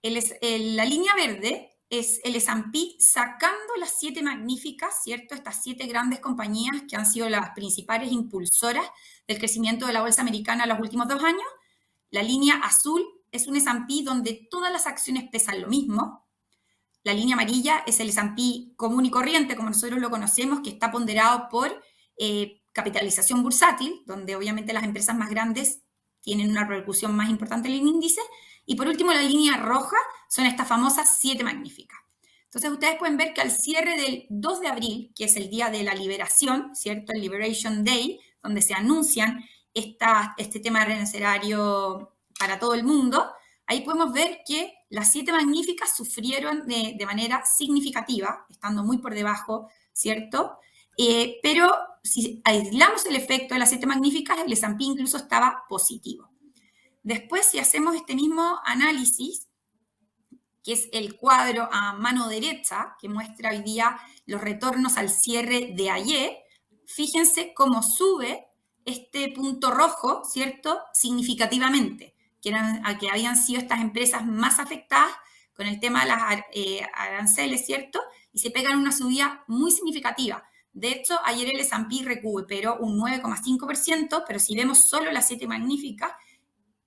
La línea verde es el S&P sacando las 7 magníficas, ¿cierto? Estas 7 grandes compañías que han sido las principales impulsoras del crecimiento de la bolsa americana en los últimos 2 años. La línea azul es un S&P donde todas las acciones pesan lo mismo. La línea amarilla es el S&P común y corriente, como nosotros lo conocemos, que está ponderado por capitalización bursátil, donde obviamente las empresas más grandes tienen una repercusión más importante en el índice. Y por último, la línea roja son estas famosas 7 magníficas. Entonces, ustedes pueden ver que al cierre del 2 de abril, que es el día de la liberación, ¿cierto? El Liberation Day, donde se anuncian este tema arancelario para todo el mundo, ahí podemos ver que las 7 magníficas sufrieron de manera significativa, estando muy por debajo, ¿cierto? Pero si aislamos el efecto de las 7 magníficas, el S&P incluso estaba positivo. Después, si hacemos este mismo análisis, que es el cuadro a mano derecha, que muestra hoy día los retornos al cierre de ayer, fíjense cómo sube este punto rojo, ¿cierto?, significativamente, que habían sido estas empresas más afectadas con el tema de las aranceles, ¿cierto?, y se pegan una subida muy significativa. De hecho, ayer el S&P recuperó un 9,5%, pero si vemos solo las 7 magníficas,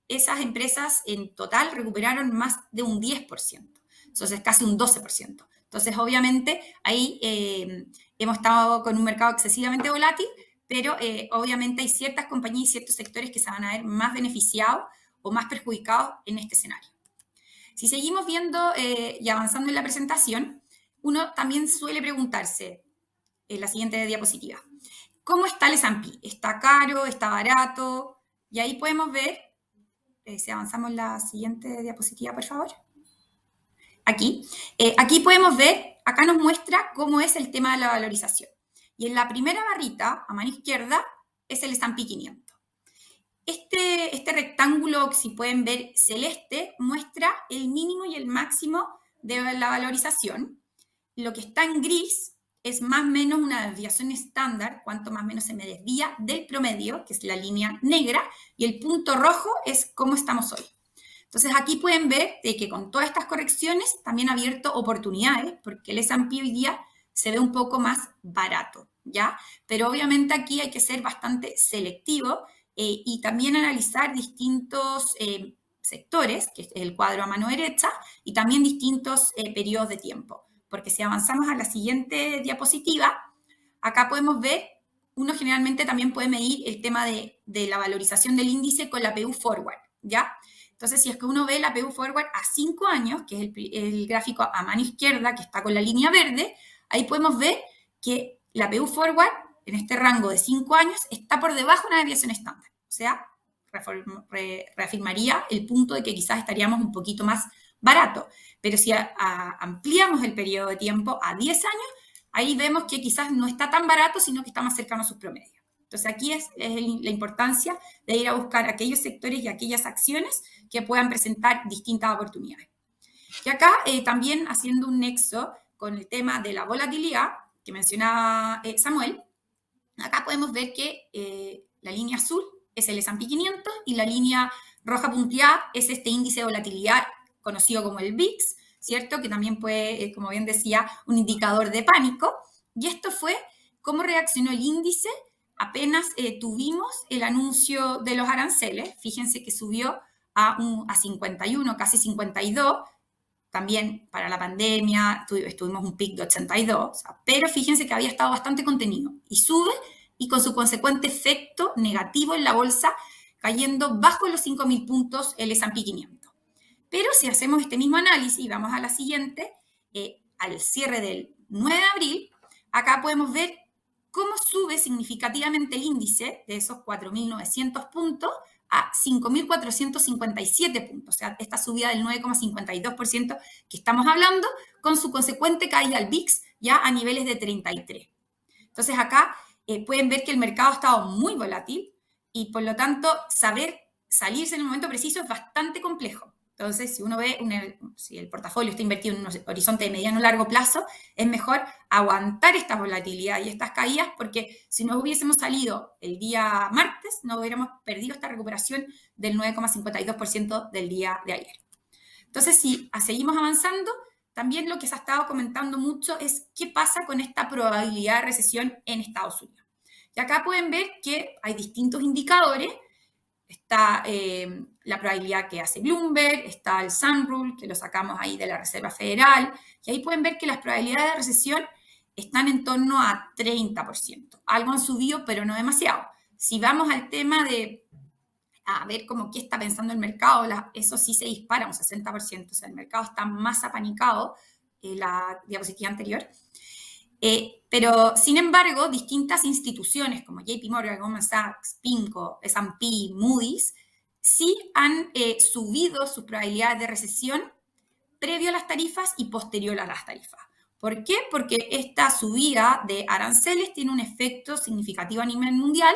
esas empresas en total recuperaron más de un 10%, entonces casi un 12%. Entonces, obviamente, ahí hemos estado con un mercado excesivamente volátil, pero obviamente hay ciertas compañías y ciertos sectores que se van a ver más beneficiados o más perjudicados en este escenario. Si seguimos viendo y avanzando en la presentación, uno también suele preguntarse, en la siguiente diapositiva, ¿cómo está el S&P? ¿Está caro? ¿Está barato? Y ahí podemos ver, si avanzamos la siguiente diapositiva, por favor. Aquí podemos ver, acá nos muestra cómo es el tema de la valorización. Y en la primera barrita, a mano izquierda, es el S&P 500. Este rectángulo, si pueden ver, celeste, muestra el mínimo y el máximo de la valorización. Lo que está en gris es más o menos una desviación estándar, cuánto más o menos se me desvía del promedio, que es la línea negra, y el punto rojo es cómo estamos hoy. Entonces aquí pueden ver que con todas estas correcciones también ha abierto oportunidades, porque el S&P hoy día se ve un poco más barato, ¿ya? Pero obviamente aquí hay que ser bastante selectivo y también analizar distintos sectores, que es el cuadro a mano derecha, y también distintos periodos de tiempo. Porque si avanzamos a la siguiente diapositiva, acá podemos ver, uno generalmente también puede medir el tema de la valorización del índice con la PU Forward, ¿ya? Entonces, si es que uno ve la PU Forward a 5 años, que es el gráfico a mano izquierda, que está con la línea verde, ahí podemos ver que la PU Forward, en este rango de 5 años, está por debajo de una desviación estándar. O sea, reafirmaría el punto de que quizás estaríamos un poquito más barato. Pero si ampliamos el periodo de tiempo a 10 años, ahí vemos que quizás no está tan barato, sino que está más cercano a sus promedios. Entonces aquí es la importancia de ir a buscar aquellos sectores y aquellas acciones que puedan presentar distintas oportunidades. Y acá también haciendo un nexo con el tema de la volatilidad que mencionaba Samuel, acá podemos ver que la línea azul es el S&P 500 y la línea roja punteada es este índice de volatilidad conocido como el VIX, ¿cierto? Que también puede, como bien decía, un indicador de pánico. Y esto fue cómo reaccionó el índice apenas tuvimos el anuncio de los aranceles. Fíjense que subió a 51, casi 52. También para la pandemia estuvimos un pic de 82, pero fíjense que había estado bastante contenido. Y sube y con su consecuente efecto negativo en la bolsa, cayendo bajo los 5.000 puntos el S&P 500. Pero si hacemos este mismo análisis y vamos a la siguiente, al cierre del 9 de abril, acá podemos ver cómo sube significativamente el índice de esos 4.900 puntos a 5.457 puntos, o sea, esta subida del 9,52% que estamos hablando, con su consecuente caída al VIX ya a niveles de 33. Entonces acá pueden ver que el mercado ha estado muy volátil y por lo tanto saber salirse en el momento preciso es bastante complejo. Entonces, si uno ve, si el portafolio está invertido en un horizonte de mediano o largo plazo, es mejor aguantar esta volatilidad y estas caídas, porque si no hubiésemos salido el día martes, no hubiéramos perdido esta recuperación del 9,52% del día de ayer. Entonces, si seguimos avanzando, también lo que se ha estado comentando mucho es qué pasa con esta probabilidad de recesión en Estados Unidos. Y acá pueden ver que hay distintos indicadores. Está la probabilidad que hace Bloomberg, está el Sun Rule, que lo sacamos ahí de la Reserva Federal, y ahí pueden ver que las probabilidades de recesión están en torno a 30%. Algo han subido, pero no demasiado. Si vamos al tema de a ver cómo qué está pensando el mercado, eso sí se dispara un 60%, o sea, el mercado está más apanicado, la diapositiva anterior. Pero, sin embargo, distintas instituciones como JP Morgan, Goldman Sachs, PIMCO, S&P, Moody's, sí han subido sus probabilidades de recesión previo a las tarifas y posterior a las tarifas. ¿Por qué? Porque esta subida de aranceles tiene un efecto significativo a nivel mundial.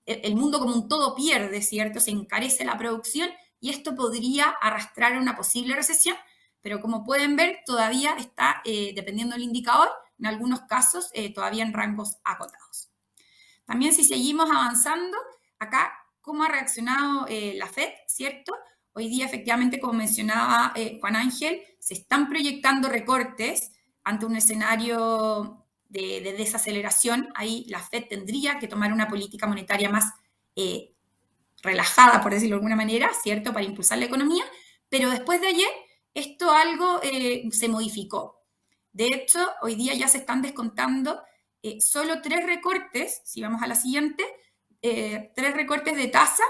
El mundo como un todo pierde, ¿cierto? Se encarece la producción y esto podría arrastrar a una posible recesión, pero como pueden ver, todavía está, dependiendo del indicador, en algunos casos todavía en rangos acotados. También si seguimos avanzando, acá, ¿cómo ha reaccionado la Fed, cierto? Hoy día, efectivamente, como mencionaba Juan Ángel, se están proyectando recortes ante un escenario de desaceleración. Ahí la Fed tendría que tomar una política monetaria más relajada, por decirlo de alguna manera, ¿cierto? Para impulsar la economía, pero después de ayer esto algo se modificó. De hecho, hoy día ya se están descontando solo 3 recortes, si vamos a la siguiente, 3 recortes de tasa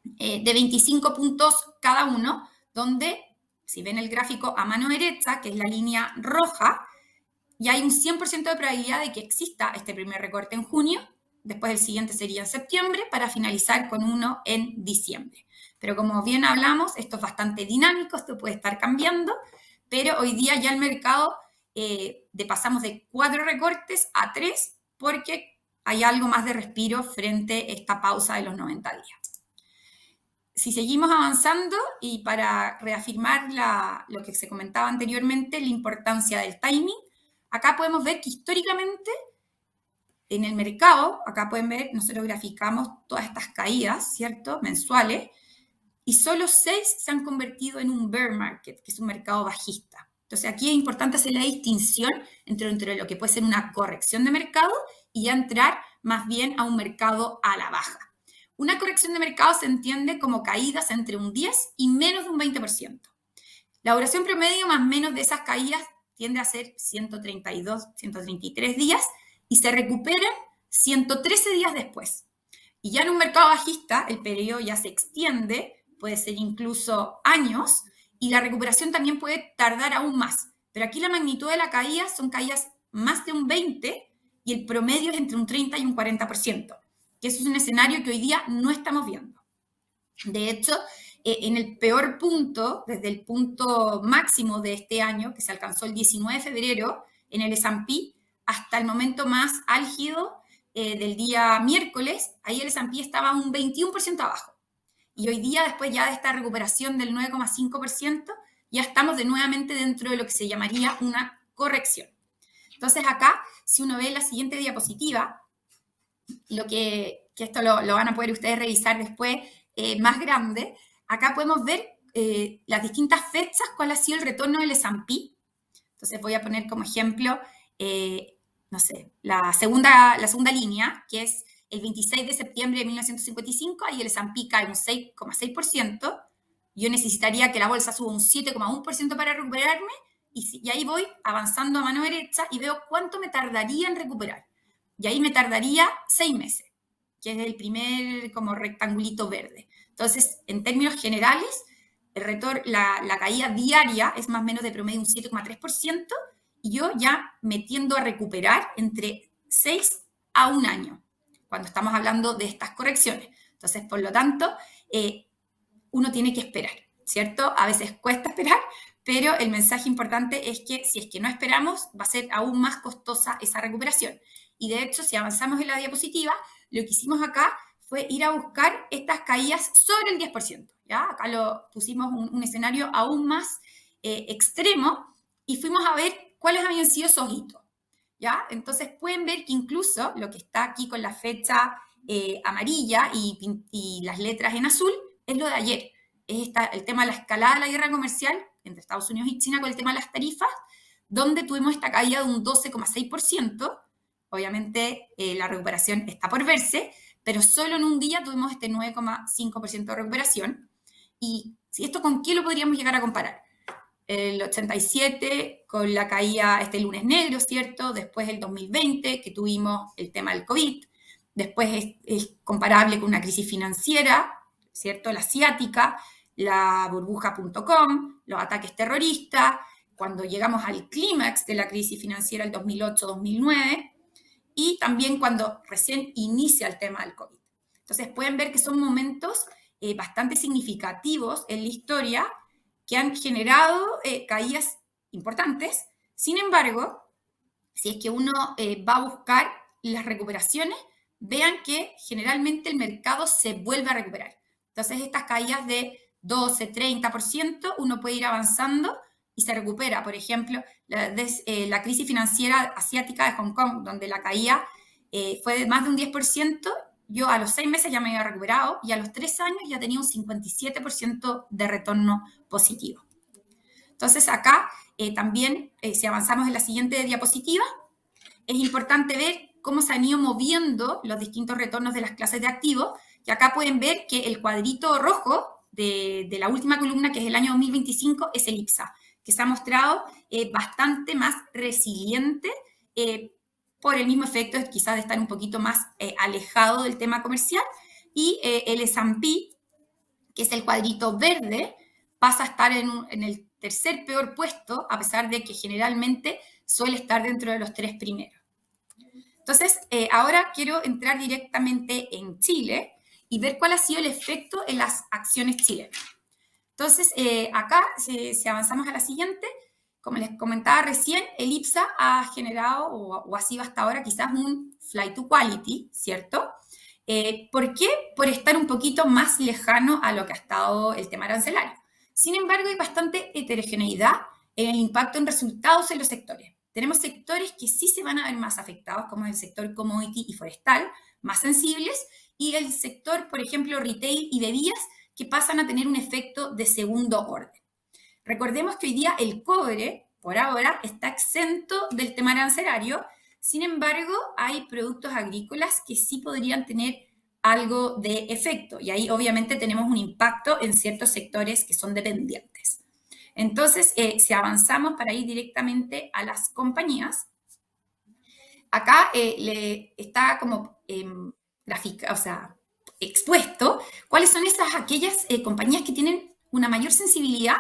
de 25 puntos cada uno, donde, si ven el gráfico a mano derecha, que es la línea roja, ya hay un 100% de probabilidad de que exista este primer recorte en junio, después el siguiente sería en septiembre, para finalizar con uno en diciembre. Pero como bien hablamos, esto es bastante dinámico, esto puede estar cambiando, pero hoy día ya el mercado pasamos de 4 recortes a 3 porque hay algo más de respiro frente a esta pausa de los 90 días. Si seguimos avanzando y para reafirmar lo que se comentaba anteriormente, la importancia del timing, acá podemos ver que históricamente en el mercado, acá pueden ver, nosotros graficamos todas estas caídas, ¿cierto? Mensuales, y solo 6 se han convertido en un bear market, que es un mercado bajista. Entonces aquí es importante hacer la distinción entre lo que puede ser una corrección de mercado y ya entrar más bien a un mercado a la baja. Una corrección de mercado se entiende como caídas entre un 10 y menos de un 20%. La duración promedio más o menos de esas caídas tiende a ser 132, 133 días y se recuperan 113 días después. Y ya en un mercado bajista el periodo ya se extiende, puede ser incluso años, y la recuperación también puede tardar aún más. Pero aquí la magnitud de la caída son caídas más de un 20% y el promedio es entre un 30 y un 40%, que eso es un escenario que hoy día no estamos viendo. De hecho, en el peor punto, desde el punto máximo de este año, que se alcanzó el 19 de febrero en el S&P, hasta el momento más álgido del día miércoles, ahí el S&P estaba un 21% abajo. Y hoy día, después ya de esta recuperación del 9,5%, ya estamos nuevamente dentro de lo que se llamaría una corrección. Entonces acá, si uno ve la siguiente diapositiva, lo que que esto lo van a poder ustedes revisar después más grande, acá podemos ver las distintas fechas, cuál ha sido el retorno del S&P. Entonces voy a poner como ejemplo, no sé, la segunda línea, que es el 26 de septiembre de 1955, ahí el S&P cae un 6,6%. Yo necesitaría que la bolsa suba un 7,1% para recuperarme, y ahí voy avanzando a mano derecha y veo cuánto me tardaría en recuperar. Y ahí me tardaría 6 meses, que es el primer como rectangulito verde. Entonces, en términos generales, la caída diaria es más o menos de promedio un 7,3%, y yo ya me tiendo a recuperar entre 6 a 1 año, cuando estamos hablando de estas correcciones. Entonces, por lo tanto, uno tiene que esperar, ¿cierto? A veces cuesta esperar, pero el mensaje importante es que si es que no esperamos, va a ser aún más costosa esa recuperación. Y de hecho, si avanzamos en la diapositiva, lo que hicimos acá fue ir a buscar estas caídas sobre el 10%, ¿ya? Acá lo pusimos un escenario aún más extremo y fuimos a ver cuáles habían sido esos hitos, ¿ya? Entonces pueden ver que incluso lo que está aquí con la fecha amarilla y las letras en azul es lo de ayer. Es el tema de la escalada de la guerra comercial entre Estados Unidos y China con el tema de las tarifas, donde tuvimos esta caída de un 12,6%. Obviamente la recuperación está por verse, pero solo en un día tuvimos este 9,5% de recuperación. ¿Y esto con qué lo podríamos llegar a comparar? El 87 con la caída este lunes negro, ¿cierto? Después el 2020, que tuvimos el tema del COVID. Después es comparable con una crisis financiera, ¿cierto? La asiática, la burbuja.com, los ataques terroristas, cuando llegamos al clímax de la crisis financiera el 2008-2009, y también cuando recién inicia el tema del COVID. Entonces pueden ver que son momentos bastante significativos en la historia que han generado caídas importantes. Sin embargo, si es que uno va a buscar las recuperaciones, vean que generalmente el mercado se vuelve a recuperar. Entonces estas caídas de 12, 30%, uno puede ir avanzando y se recupera. Por ejemplo, la crisis financiera asiática de Hong Kong, donde la caída fue de más de un 10%, yo a los 6 meses ya me había recuperado y a los 3 años ya tenía un 57% de retorno positivo. Entonces acá también, si avanzamos en la siguiente diapositiva, es importante ver cómo se han ido moviendo los distintos retornos de las clases de activos. Y acá pueden ver que el cuadrito rojo de la última columna, que es el año 2025, es el IPSA, que se ha mostrado bastante más resiliente por el mismo efecto quizás de estar un poquito más alejado del tema comercial. Y el S&P, que es el cuadrito verde, pasa a estar en el tercer peor puesto, a pesar de que generalmente suele estar dentro de los 3 primeros. Entonces, ahora quiero entrar directamente en Chile y ver cuál ha sido el efecto en las acciones chilenas. Entonces, acá, si avanzamos a la siguiente, como les comentaba recién, el IPSA ha generado, o ha sido hasta ahora, quizás un flight to quality, ¿cierto? ¿Por qué? Por estar un poquito más lejano a lo que ha estado el tema arancelario. Sin embargo, hay bastante heterogeneidad en el impacto en resultados en los sectores. Tenemos sectores que sí se van a ver más afectados, como el sector commodity y forestal, más sensibles, y el sector, por ejemplo, retail y bebidas, que pasan a tener un efecto de segundo orden. Recordemos que hoy día el cobre, por ahora, está exento del tema arancelario. Sin embargo, hay productos agrícolas que sí podrían tener algo de efecto, y ahí obviamente tenemos un impacto en ciertos sectores que son dependientes. Entonces, si avanzamos para ir directamente a las compañías, acá está como expuesto cuáles son aquellas compañías que tienen una mayor sensibilidad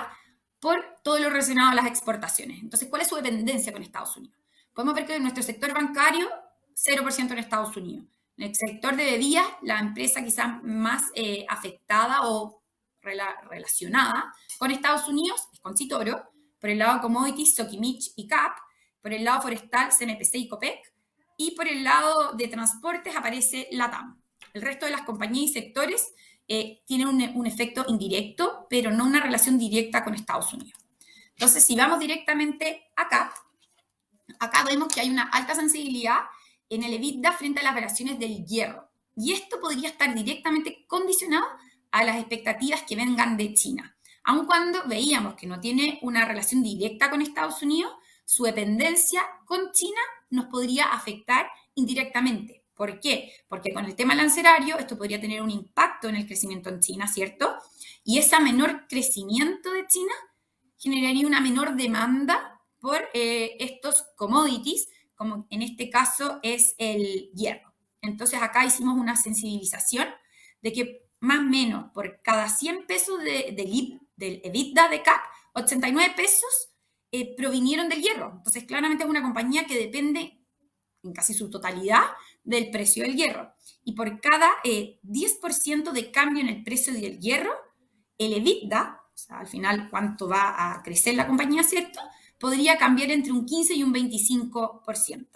por todo lo relacionado a las exportaciones. Entonces, ¿cuál es su dependencia con Estados Unidos? Podemos ver que en nuestro sector bancario, 0% en Estados Unidos. En el sector de bebidas, la empresa quizás más afectada o relacionada con Estados Unidos es Concitoro. Por el lado commodities, Sokimich y CAP. Por el lado forestal, CMPC y Copec. Y por el lado de transportes aparece LATAM. El resto de las compañías y sectores tienen un efecto indirecto, pero no una relación directa con Estados Unidos. Entonces, si vamos directamente acá vemos que hay una alta sensibilidad en el EBITDA frente a las variaciones del hierro. Y esto podría estar directamente condicionado a las expectativas que vengan de China. Aun cuando veíamos que no tiene una relación directa con Estados Unidos, su dependencia con China nos podría afectar indirectamente. ¿Por qué? Porque con el tema arancelario esto podría tener un impacto en el crecimiento en China, ¿cierto? Y ese menor crecimiento de China generaría una menor demanda por estos commodities, como en este caso es el hierro. Entonces acá hicimos una sensibilización de que más o menos por cada 100 pesos del EBITDA de CAP, 89 pesos provinieron del hierro. Entonces claramente es una compañía que depende en casi su totalidad del precio del hierro. Y por cada 10% de cambio en el precio del hierro, el EBITDA, o sea, al final cuánto va a crecer la compañía, ¿cierto?, podría cambiar entre un 15 y un 25%.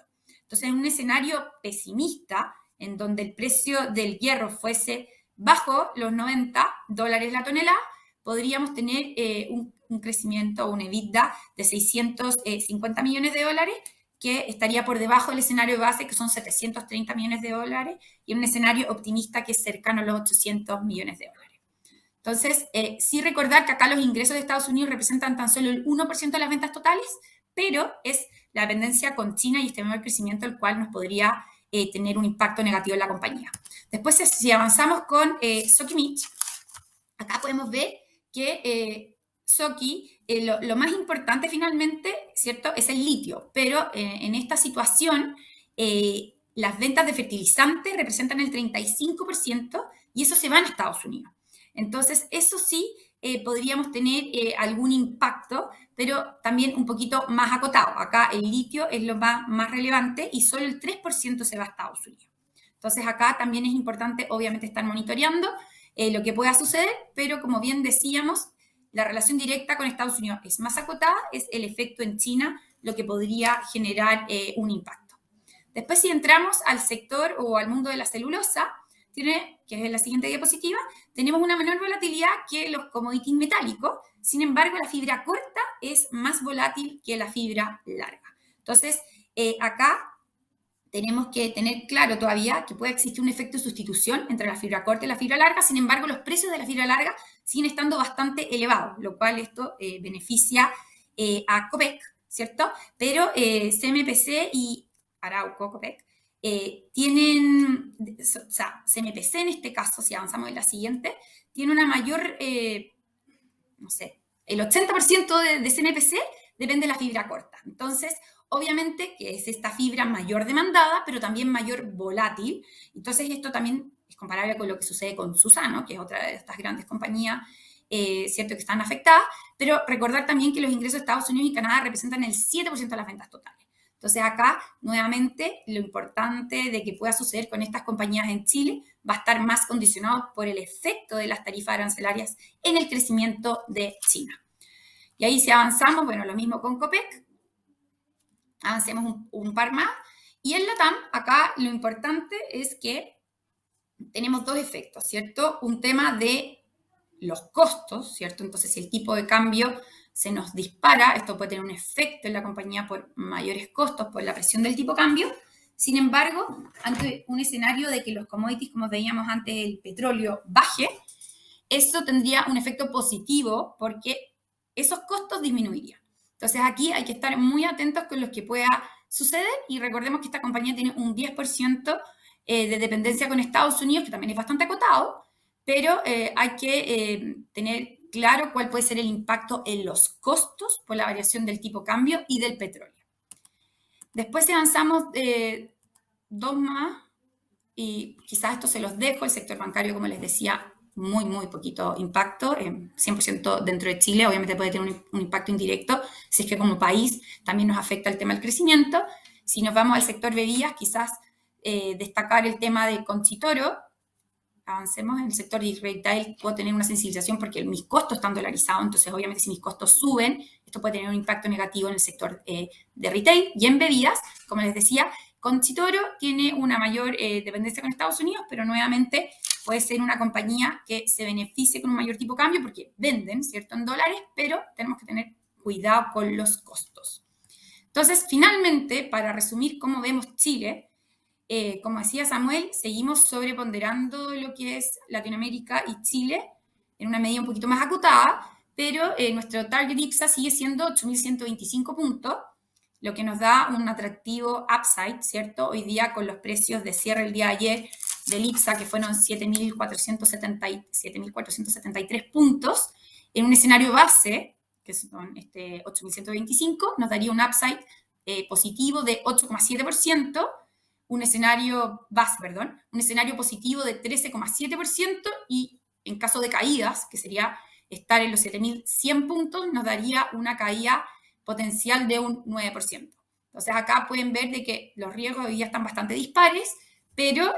Entonces, en un escenario pesimista, en donde el precio del hierro fuese bajo los $90 la tonelada, podríamos tener un crecimiento o un EBITDA de 650 millones de dólares, que estaría por debajo del escenario de base, que son 730 millones de dólares, y un escenario optimista que es cercano a los 800 millones de dólares. Entonces, sí recordar que acá los ingresos de Estados Unidos representan tan solo el 1% de las ventas totales, pero es la dependencia con China y este menor crecimiento el cual nos podría tener un impacto negativo en la compañía. Después, si avanzamos con Sokimich, acá podemos ver que Soki, lo más importante finalmente, ¿cierto?, es el litio, pero en esta situación las ventas de fertilizantes representan el 35% y eso se va en Estados Unidos. Entonces, eso sí podríamos tener algún impacto, pero también un poquito más acotado. Acá el litio es lo más relevante y solo el 3% se va a Estados Unidos. Entonces, acá también es importante, obviamente, estar monitoreando lo que pueda suceder, pero como bien decíamos, la relación directa con Estados Unidos es más acotada, es el efecto en China lo que podría generar un impacto. Después, si entramos al sector o al mundo de la celulosa, que es en la siguiente diapositiva, tenemos una menor volatilidad que los commodities metálicos, sin embargo, la fibra corta es más volátil que la fibra larga. Entonces, acá tenemos que tener claro todavía que puede existir un efecto de sustitución entre la fibra corta y la fibra larga, sin embargo, los precios de la fibra larga siguen estando bastante elevados, lo cual esto beneficia a Copec, ¿cierto? Pero CMPC y Arauco, Copec, tienen, o sea, CMPC en este caso, si avanzamos en la siguiente, tiene una mayor, no sé, el 80% de CMPC depende de la fibra corta. Entonces, obviamente que es esta fibra mayor demandada, pero también mayor volátil. Entonces, esto también es comparable con lo que sucede con Suzano, que es otra de estas grandes compañías, ¿cierto?, que están afectadas. Pero recordar también que los ingresos de Estados Unidos y Canadá representan el 7% de las ventas totales. Entonces, acá, nuevamente, lo importante de que pueda suceder con estas compañías en Chile va a estar más condicionado por el efecto de las tarifas arancelarias en el crecimiento de China. Y ahí si avanzamos, bueno, lo mismo con Copec, avancemos un par más. Y en LATAM, acá lo importante es que tenemos dos efectos, ¿cierto? Un tema de los costos, ¿cierto? Entonces, si el tipo de cambio se nos dispara, esto puede tener un efecto en la compañía por mayores costos, por la presión del tipo de cambio. Sin embargo, ante un escenario de que los commodities, como veíamos antes, el petróleo baje, eso tendría un efecto positivo porque esos costos disminuirían. Entonces, aquí hay que estar muy atentos con lo que pueda suceder y recordemos que esta compañía tiene un 10% de dependencia con Estados Unidos, que también es bastante acotado, pero hay que tener claro cuál puede ser el impacto en los costos por la variación del tipo de cambio y del petróleo. Después avanzamos dos más y quizás esto se los dejo. El sector bancario, como les decía, muy poquito impacto, 100% dentro de Chile. Obviamente puede tener un impacto indirecto si es que como país también nos afecta el tema del crecimiento. Si nos vamos al sector bebidas, quizás destacar el tema de Conchitoro. Avancemos en el sector de retail, puedo tener una sensibilización porque mis costos están dolarizados, entonces obviamente si mis costos suben, esto puede tener un impacto negativo en el sector de retail. Y en bebidas, como les decía, Conchitoro tiene una mayor dependencia con Estados Unidos, pero nuevamente puede ser una compañía que se beneficie con un mayor tipo de cambio porque venden, ¿cierto?, en dólares, pero tenemos que tener cuidado con los costos. Entonces, finalmente, para resumir cómo vemos Chile, como decía Samuel, seguimos sobreponderando lo que es Latinoamérica y Chile en una medida un poquito más acotada, pero nuestro target IPSA sigue siendo 8.125 puntos, lo que nos da un atractivo upside, ¿cierto? Hoy día con los precios de cierre el día de ayer del IPSA, que fueron 7.473 puntos, en un escenario base, que son 8.125, nos daría un upside positivo de 8,7%, un escenario base, perdón, un escenario positivo de 13,7% y en caso de caídas, que sería estar en los 7.100 puntos, nos daría una caída potencial de un 9%. Entonces acá pueden ver de que los riesgos hoy día están bastante dispares, pero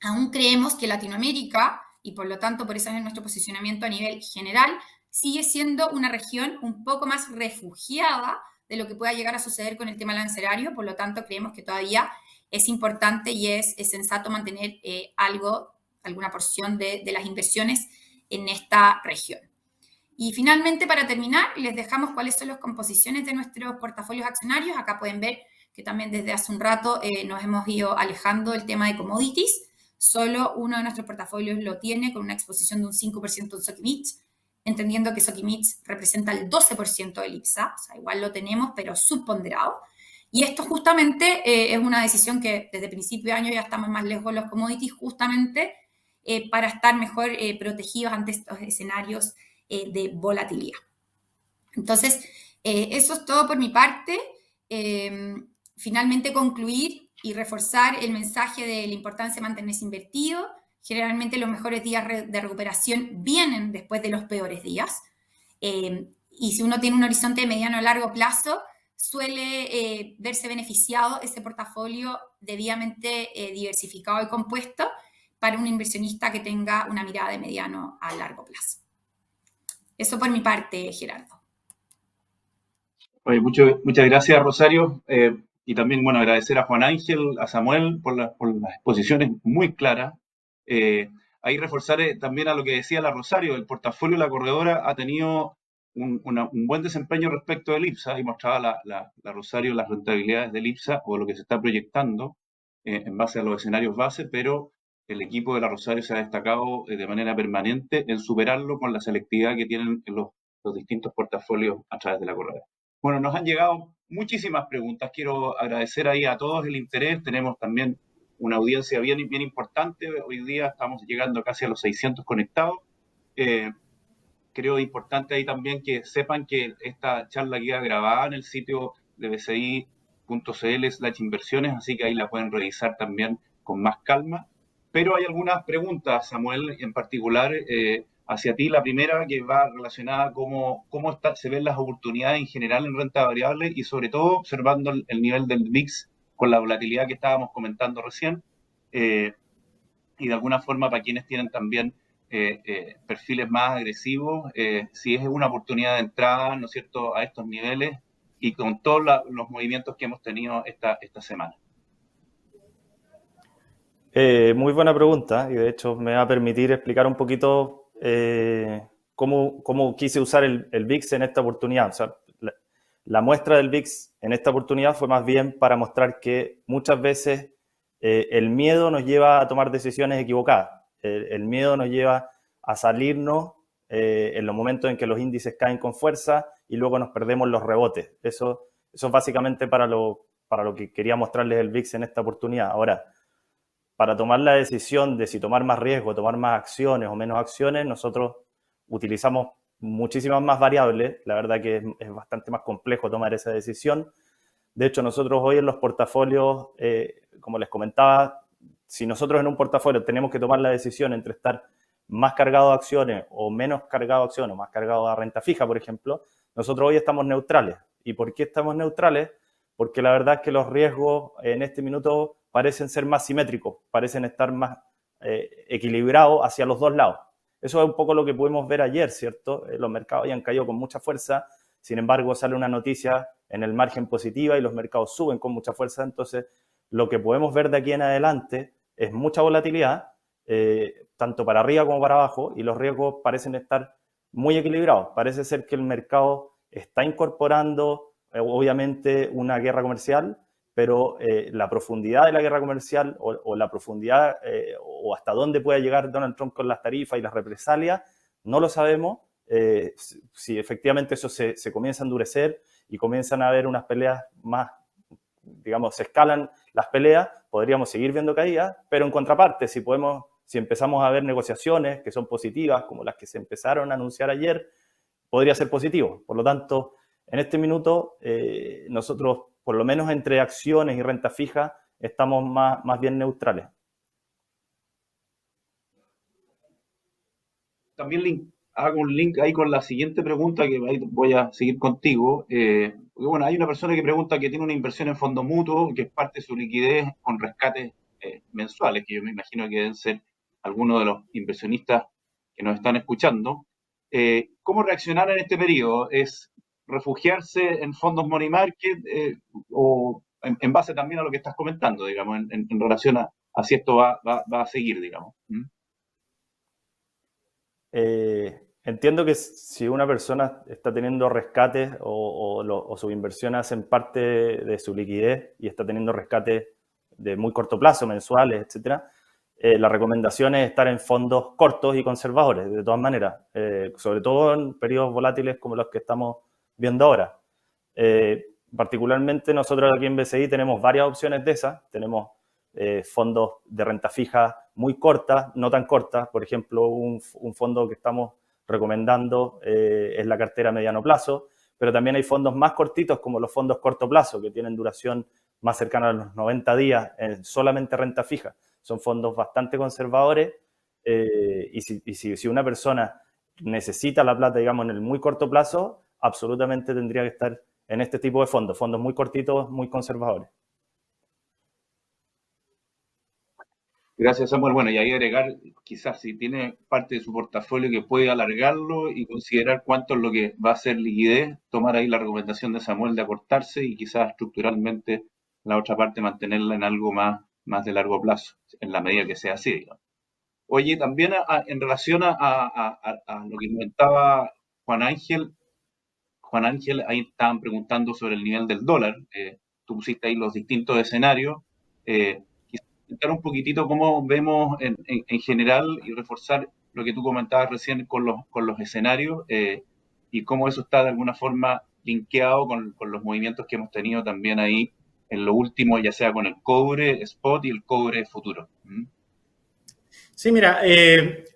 aún creemos que Latinoamérica, y por lo tanto por eso es nuestro posicionamiento a nivel general, sigue siendo una región un poco más refugiada de lo que pueda llegar a suceder con el tema arancelario, por lo tanto creemos que todavía es importante y es sensato mantener alguna porción de las inversiones en esta región. Y finalmente, para terminar, les dejamos cuáles son las composiciones de nuestros portafolios accionarios. Acá pueden ver que también desde hace un rato nos hemos ido alejando del tema de commodities. Solo uno de nuestros portafolios lo tiene con una exposición de un 5% en Sokimich, entendiendo que Sokimich representa el 12% del IPSA, o sea, igual lo tenemos, pero subponderado. Y esto justamente es una decisión que desde principio de año ya estamos más lejos de los commodities, justamente para estar mejor protegidos ante estos escenarios de volatilidad. Entonces, eso es todo por mi parte. Finalmente concluir y reforzar el mensaje de la importancia de mantenerse invertido. Generalmente los mejores días de recuperación vienen después de los peores días. Y si uno tiene un horizonte de mediano a largo plazo, suele verse beneficiado ese portafolio debidamente diversificado y compuesto para un inversionista que tenga una mirada de mediano a largo plazo. Eso por mi parte, Gerardo. Oye, muchas gracias, Rosario. Y también, bueno, agradecer a Juan Ángel, a Samuel por las exposiciones muy claras. Ahí reforzar también a lo que decía la Rosario, el portafolio de la corredora ha tenido un buen desempeño respecto del IPSA y mostraba la Rosario las rentabilidades del IPSA o lo que se está proyectando en base a los escenarios base, pero el equipo de la Rosario se ha destacado de manera permanente en superarlo con la selectividad que tienen en los distintos portafolios a través de la corredora. Bueno, nos han llegado muchísimas preguntas. Quiero agradecer ahí a todos el interés. Tenemos también una audiencia bien importante. Hoy día estamos llegando casi a los 600 conectados. Creo importante ahí también que sepan que esta charla queda grabada en el sitio de bci.cl/inversiones, así que ahí la pueden revisar también con más calma. Pero hay algunas preguntas, Samuel, en particular hacia ti. La primera que va relacionada a cómo se ven las oportunidades en general en renta variable y sobre todo observando el nivel del VIX con la volatilidad que estábamos comentando recién. Y de alguna forma para quienes tienen también perfiles más agresivos, si es una oportunidad de entrada, ¿no es cierto?, a estos niveles y con todos los movimientos que hemos tenido esta semana. Muy buena pregunta y de hecho me va a permitir explicar un poquito cómo quise usar el VIX en esta oportunidad. O sea, la muestra del VIX en esta oportunidad fue más bien para mostrar que muchas veces el miedo nos lleva a tomar decisiones equivocadas. El miedo nos lleva a salirnos en los momentos en que los índices caen con fuerza y luego nos perdemos los rebotes. Eso es básicamente para lo que quería mostrarles el VIX en esta oportunidad. Ahora, para tomar la decisión de si tomar más riesgo, tomar más acciones o menos acciones, nosotros utilizamos muchísimas más variables. La verdad que es bastante más complejo tomar esa decisión. De hecho, nosotros hoy en los portafolios, como les comentaba, si nosotros en un portafolio tenemos que tomar la decisión entre estar más cargado de acciones o menos cargado de acciones, o más cargado de renta fija, por ejemplo, nosotros hoy estamos neutrales. ¿Y por qué estamos neutrales? Porque la verdad es que los riesgos en este minuto parecen ser más simétricos, parecen estar más equilibrados hacia los dos lados. Eso es un poco lo que pudimos ver ayer, ¿cierto? Los mercados habían caído con mucha fuerza, sin embargo sale una noticia en el margen positiva y los mercados suben con mucha fuerza, entonces lo que podemos ver de aquí en adelante es mucha volatilidad, tanto para arriba como para abajo, y los riesgos parecen estar muy equilibrados. Parece ser que el mercado está incorporando, obviamente, una guerra comercial, pero la profundidad de la guerra comercial o la profundidad o hasta dónde puede llegar Donald Trump con las tarifas y las represalias, no lo sabemos. Si efectivamente eso se comienza a endurecer y comienzan a haber unas peleas más, digamos, se escalan las peleas, podríamos seguir viendo caídas, pero en contraparte, si empezamos a ver negociaciones que son positivas, como las que se empezaron a anunciar ayer, podría ser positivo. Por lo tanto, en este minuto, nosotros, por lo menos entre acciones y renta fija, estamos más bien neutrales. También hago un link ahí con la siguiente pregunta, que ahí voy a seguir contigo. Porque, bueno, hay una persona que pregunta que tiene una inversión en fondo mutuo, que es parte de su liquidez con rescates mensuales, que yo me imagino que deben ser algunos de los inversionistas que nos están escuchando. ¿Cómo reaccionar en este periodo? ¿Es refugiarse en fondos money market o en base también a lo que estás comentando, digamos, en relación a si esto va a seguir, digamos? Entiendo que si una persona está teniendo rescates o sus inversiones hacen parte de su liquidez y está teniendo rescates de muy corto plazo, mensuales, etcétera, la recomendación es estar en fondos cortos y conservadores, de todas maneras, sobre todo en periodos volátiles como los que estamos viendo ahora. Particularmente nosotros aquí en BCI tenemos varias opciones de esas. Tenemos fondos de renta fija muy cortas, no tan cortas. Por ejemplo, un fondo que estamos recomendando es la cartera mediano plazo, pero también hay fondos más cortitos como los fondos corto plazo que tienen duración más cercana a los 90 días en solamente renta fija. Son fondos bastante conservadores y si una persona necesita la plata, digamos, en el muy corto plazo, absolutamente tendría que estar en este tipo de fondos muy cortitos, muy conservadores. Gracias, Samuel. Bueno, y ahí agregar, quizás si tiene parte de su portafolio que puede alargarlo y considerar cuánto es lo que va a ser liquidez, tomar ahí la recomendación de Samuel de acortarse y quizás estructuralmente la otra parte mantenerla en algo más de largo plazo, en la medida que sea así, digamos. Oye, también en relación a lo que comentaba Juan Ángel, ahí estaban preguntando sobre el nivel del dólar. Tú pusiste ahí los distintos escenarios. Quisiera comentar un poquitito cómo vemos en general y reforzar lo que tú comentabas recién con los escenarios y cómo eso está de alguna forma linkeado con los movimientos que hemos tenido también ahí en lo último, ya sea con el cobre spot y el cobre futuro. Sí, mira,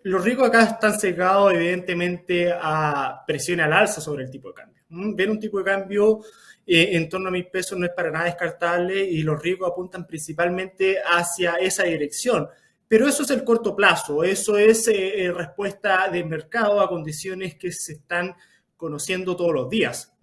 los ricos acá están sesgados evidentemente a presión al alza sobre el tipo de cambio. Ver un tipo de cambio en torno a 1.000 pesos no es para nada descartable y los ricos apuntan principalmente hacia esa dirección. Pero eso es el corto plazo, eso es respuesta de mercado a condiciones que se están conociendo todos los días.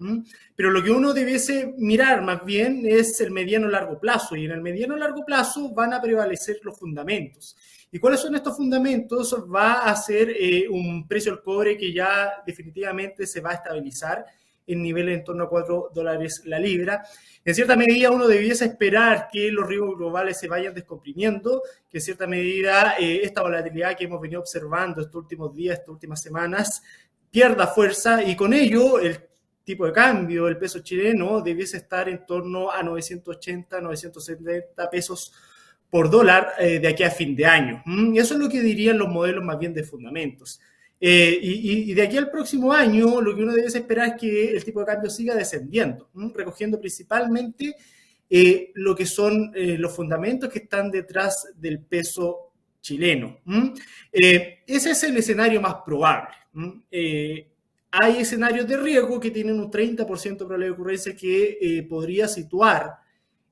Pero lo que uno debiese mirar más bien es el mediano largo plazo y en el mediano largo plazo van a prevalecer los fundamentos. ¿Y cuáles son estos fundamentos? Va a ser un precio del cobre que ya definitivamente se va a estabilizar en niveles en torno a $4 la libra. En cierta medida uno debiese esperar que los riesgos globales se vayan descomprimiendo, que en cierta medida esta volatilidad que hemos venido observando estos últimos días, estas últimas semanas, pierda fuerza y con ello el tipo de cambio, el peso chileno, debiese estar en torno a 980, 970 pesos por dólar de aquí a fin de año. Y eso es lo que dirían los modelos más bien de fundamentos. Y de aquí al próximo año, lo que uno debe esperar es que el tipo de cambio siga descendiendo, recogiendo principalmente lo que son los fundamentos que están detrás del peso chileno. Ese es el escenario más probable. Hay escenarios de riesgo que tienen un 30% de probabilidad de ocurrencia que podría situar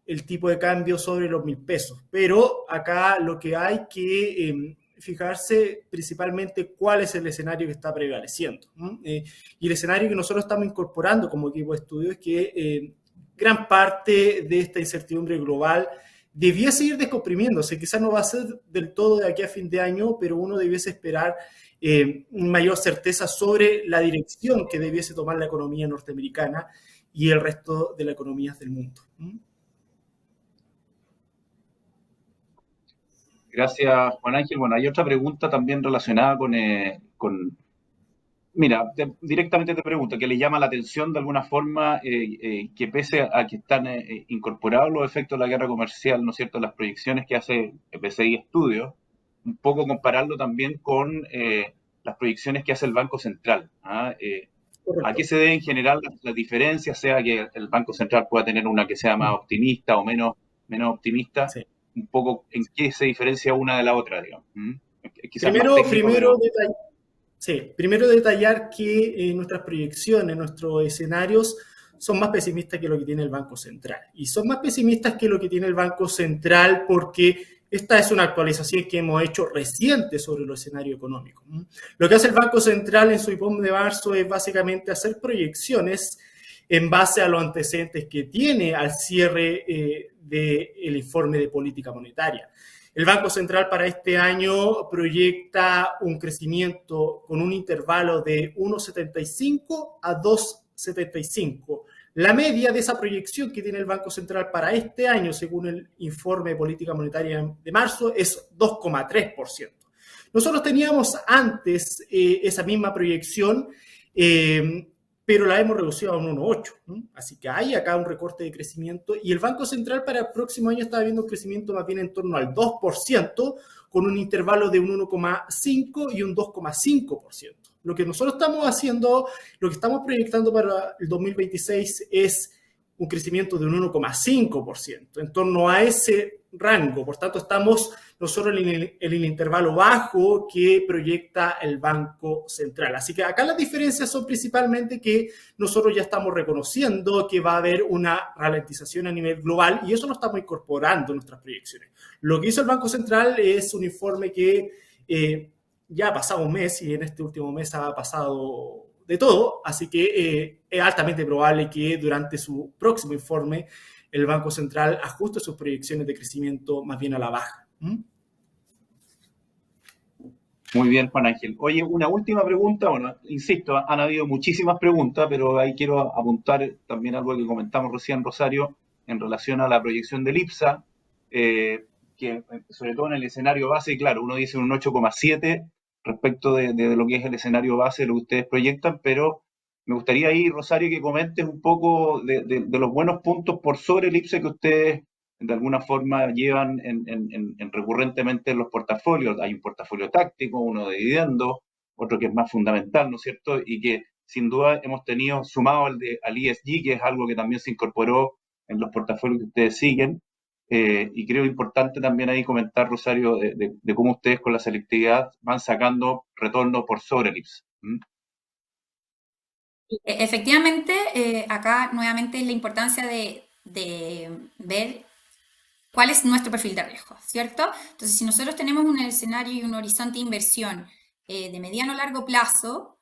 el tipo de cambio sobre los 1.000 pesos. Pero acá lo que hay que fijarse principalmente cuál es el escenario que está prevaleciendo. Y el escenario que nosotros estamos incorporando como equipo de estudio es que gran parte de esta incertidumbre global debiese ir descomprimiéndose. Quizás no va a ser del todo de aquí a fin de año, pero uno debiese esperar mayor certeza sobre la dirección que debiese tomar la economía norteamericana y el resto de las economías del mundo. Gracias, Juan Ángel. Bueno, hay otra pregunta también relacionada con Mira, directamente te pregunto, ¿qué le llama la atención de alguna forma que pese a que están incorporados los efectos de la guerra comercial, ¿no es cierto?, las proyecciones que hace BCI Estudios, un poco compararlo también con las proyecciones que hace el Banco Central? ¿Ah? ¿A qué Correcto. se deben en general las diferencias? Sea que el Banco Central pueda tener una que sea más optimista o menos optimista, Sí. un poco en qué se diferencia una de la otra, digamos. ¿Mm? Quizás más Primero, técnico, pero... primero detallar que nuestras proyecciones, nuestros escenarios son más pesimistas que lo que tiene el Banco Central. Y son más pesimistas que lo que tiene el Banco Central porque esta es una actualización que hemos hecho reciente sobre el escenario económico. Lo que hace el Banco Central en su IPOM de marzo es básicamente hacer proyecciones en base a los antecedentes que tiene al cierre del informe de política monetaria. El Banco Central para este año proyecta un crecimiento con un intervalo de 1,75 a 2,75. La media de esa proyección que tiene el Banco Central para este año, según el informe de política monetaria de marzo, es 2,3%. Nosotros teníamos antes esa misma proyección, pero la hemos reducido a un 1,8. Así que hay acá un recorte de crecimiento y el Banco Central para el próximo año está viendo un crecimiento más bien en torno al 2%, con un intervalo de un 1,5 y un 2,5%. Lo que nosotros estamos haciendo, lo que estamos proyectando para el 2026 es un crecimiento de un 1,5%, en torno a ese rango. Por tanto, estamos nosotros en el intervalo bajo que proyecta el Banco Central. Así que acá las diferencias son principalmente que nosotros ya estamos reconociendo que va a haber una ralentización a nivel global y eso lo estamos incorporando en nuestras proyecciones. Lo que hizo el Banco Central es un informe que ya ha pasado un mes y en este último mes ha pasado de todo, así que es altamente probable que durante su próximo informe el Banco Central ajuste sus proyecciones de crecimiento más bien a la baja. Muy bien, Juan Ángel. Oye, una última pregunta. Bueno, insisto, han habido muchísimas preguntas, pero ahí quiero apuntar también algo que comentamos recién, Rosario, en relación a la proyección del IPSA, que sobre todo en el escenario base, claro, uno dice un 8,7 respecto de lo que es el escenario base, lo que ustedes proyectan, pero me gustaría ahí, Rosario, que comentes un poco de los buenos puntos por sobre el IPSA que ustedes de alguna forma llevan recurrentemente en los portafolios. Hay un portafolio táctico, uno de dividendos, otro que es más fundamental, ¿no es cierto? Y que sin duda hemos tenido sumado al ESG, que es algo que también se incorporó en los portafolios que ustedes siguen. Y creo importante también ahí comentar, Rosario, de cómo ustedes con la selectividad van sacando retorno por sobre el IPSA. Efectivamente, acá nuevamente es la importancia de ver cuál es nuestro perfil de riesgo, ¿cierto? Entonces, si nosotros tenemos un escenario y un horizonte de inversión de mediano a largo plazo,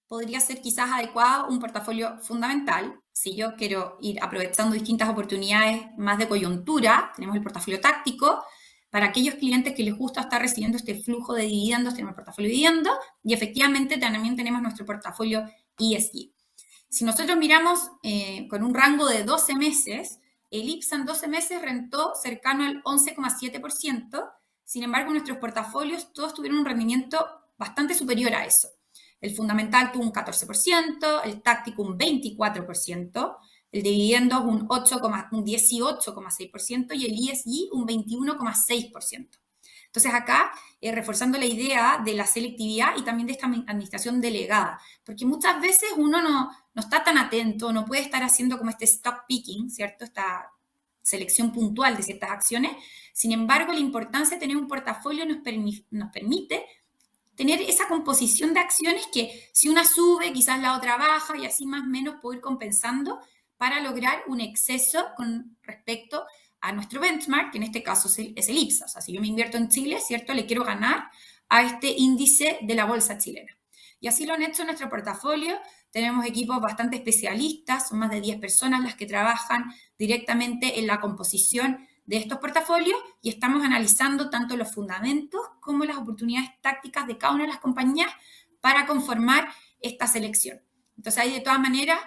podría ser quizás adecuado un portafolio fundamental. Si yo quiero ir aprovechando distintas oportunidades más de coyuntura, tenemos el portafolio táctico. Para aquellos clientes que les gusta estar recibiendo este flujo de dividendos, tenemos el portafolio dividendo y efectivamente también tenemos nuestro portafolio ESG. Si nosotros miramos con un rango de 12 meses, el IPSA en 12 meses rentó cercano al 11,7%, sin embargo nuestros portafolios todos tuvieron un rendimiento bastante superior a eso. El fundamental tuvo un 14%, el táctico un 24%, el de dividendos un 18,6% y el ESG un 21,6%. Entonces acá, reforzando la idea de la selectividad y también de esta administración delegada, porque muchas veces uno no está tan atento, no puede estar haciendo como este stock picking, ¿cierto? Esta selección puntual de ciertas acciones. Sin embargo, la importancia de tener un portafolio nos permite tener esa composición de acciones que si una sube, quizás la otra baja y así más o menos poder ir compensando para lograr un exceso con respecto a nuestro benchmark, que en este caso es el IPSA. O sea, si yo me invierto en Chile, ¿cierto? Le quiero ganar a este índice de la bolsa chilena. Y así lo han hecho en nuestro portafolio. Tenemos equipos bastante especialistas, son más de 10 personas las que trabajan directamente en la composición de estos portafolios y estamos analizando tanto los fundamentos como las oportunidades tácticas de cada una de las compañías para conformar esta selección. Entonces ahí de todas maneras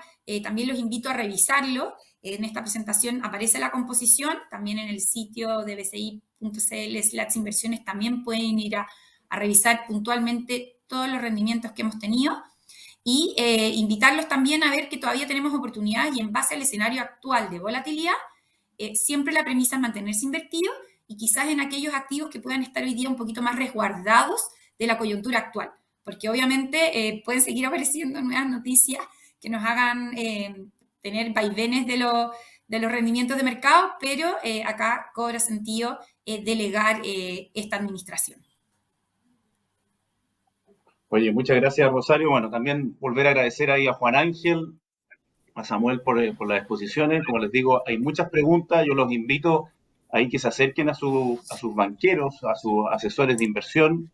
también los invito a revisarlo. En esta presentación aparece la composición, también en el sitio de bci.cl/inversiones también pueden ir a revisar puntualmente todos los rendimientos que hemos tenido. y invitarlos también a ver que todavía tenemos oportunidades y en base al escenario actual de volatilidad, siempre la premisa es mantenerse invertido y quizás en aquellos activos que puedan estar hoy día un poquito más resguardados de la coyuntura actual, porque obviamente pueden seguir apareciendo nuevas noticias que nos hagan tener vaivenes de los rendimientos de mercado, pero acá cobra sentido delegar esta administración. Oye, muchas gracias, Rosario. Bueno, también volver a agradecer ahí a Juan Ángel, a Samuel por las exposiciones. Como les digo, hay muchas preguntas. Yo los invito ahí que se acerquen a sus banqueros, a sus asesores de inversión.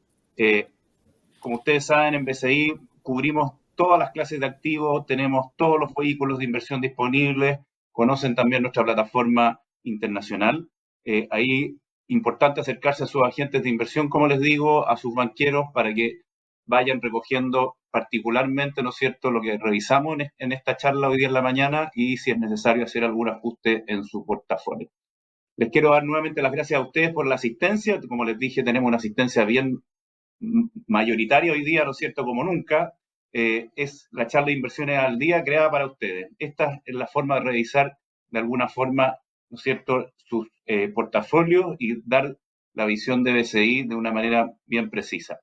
Como ustedes saben, en BCI cubrimos todas las clases de activos, tenemos todos los vehículos de inversión disponibles, conocen también nuestra plataforma internacional. Ahí, importante acercarse a sus agentes de inversión, como les digo, a sus banqueros, para que vayan recogiendo particularmente, ¿no es cierto?, lo que revisamos en esta charla hoy día en la mañana y si es necesario hacer algún ajuste en su portafolio. Les quiero dar nuevamente las gracias a ustedes por la asistencia. Como les dije, tenemos una asistencia bien mayoritaria hoy día, ¿no es cierto?, como nunca. Es la charla de inversiones al día creada para ustedes. Esta es la forma de revisar de alguna forma, ¿no es cierto?, sus portafolios y dar la visión de BCI de una manera bien precisa.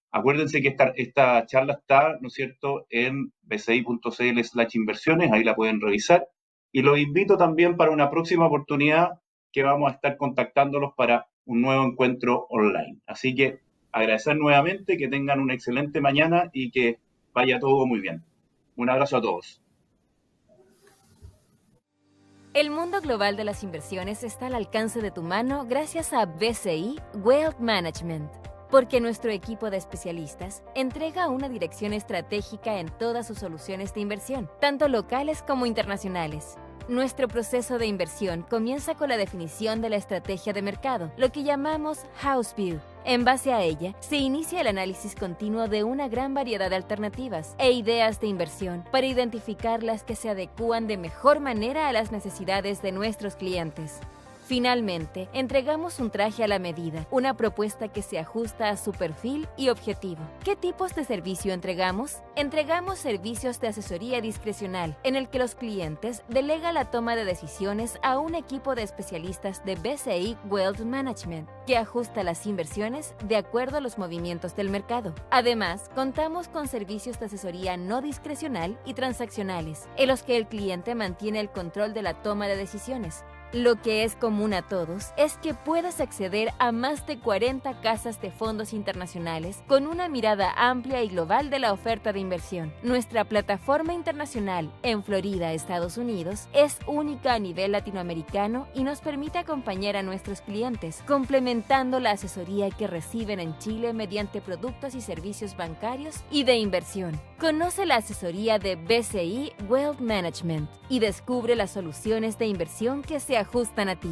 Acuérdense que esta charla está, ¿no es cierto?, en bci.cl/inversiones, ahí la pueden revisar. Y los invito también para una próxima oportunidad que vamos a estar contactándolos para un nuevo encuentro online. Así que agradecer nuevamente, que tengan una excelente mañana y que vaya todo muy bien. Un abrazo a todos. El mundo global de las inversiones está al alcance de tu mano gracias a BCI Wealth Management, porque nuestro equipo de especialistas entrega una dirección estratégica en todas sus soluciones de inversión, tanto locales como internacionales. Nuestro proceso de inversión comienza con la definición de la estrategia de mercado, lo que llamamos House View. En base a ella, se inicia el análisis continuo de una gran variedad de alternativas e ideas de inversión para identificar las que se adecúan de mejor manera a las necesidades de nuestros clientes. Finalmente, entregamos un traje a la medida, una propuesta que se ajusta a su perfil y objetivo. ¿Qué tipos de servicio entregamos? Entregamos servicios de asesoría discrecional, en el que los clientes delegan la toma de decisiones a un equipo de especialistas de BCI Wealth Management, que ajusta las inversiones de acuerdo a los movimientos del mercado. Además, contamos con servicios de asesoría no discrecional y transaccionales, en los que el cliente mantiene el control de la toma de decisiones. Lo que es común a todos es que puedas acceder a más de 40 casas de fondos internacionales con una mirada amplia y global de la oferta de inversión. Nuestra plataforma internacional en Florida, Estados Unidos, es única a nivel latinoamericano y nos permite acompañar a nuestros clientes, complementando la asesoría que reciben en Chile mediante productos y servicios bancarios y de inversión. Conoce la asesoría de BCI Wealth Management y descubre las soluciones de inversión que se ajustan a ti.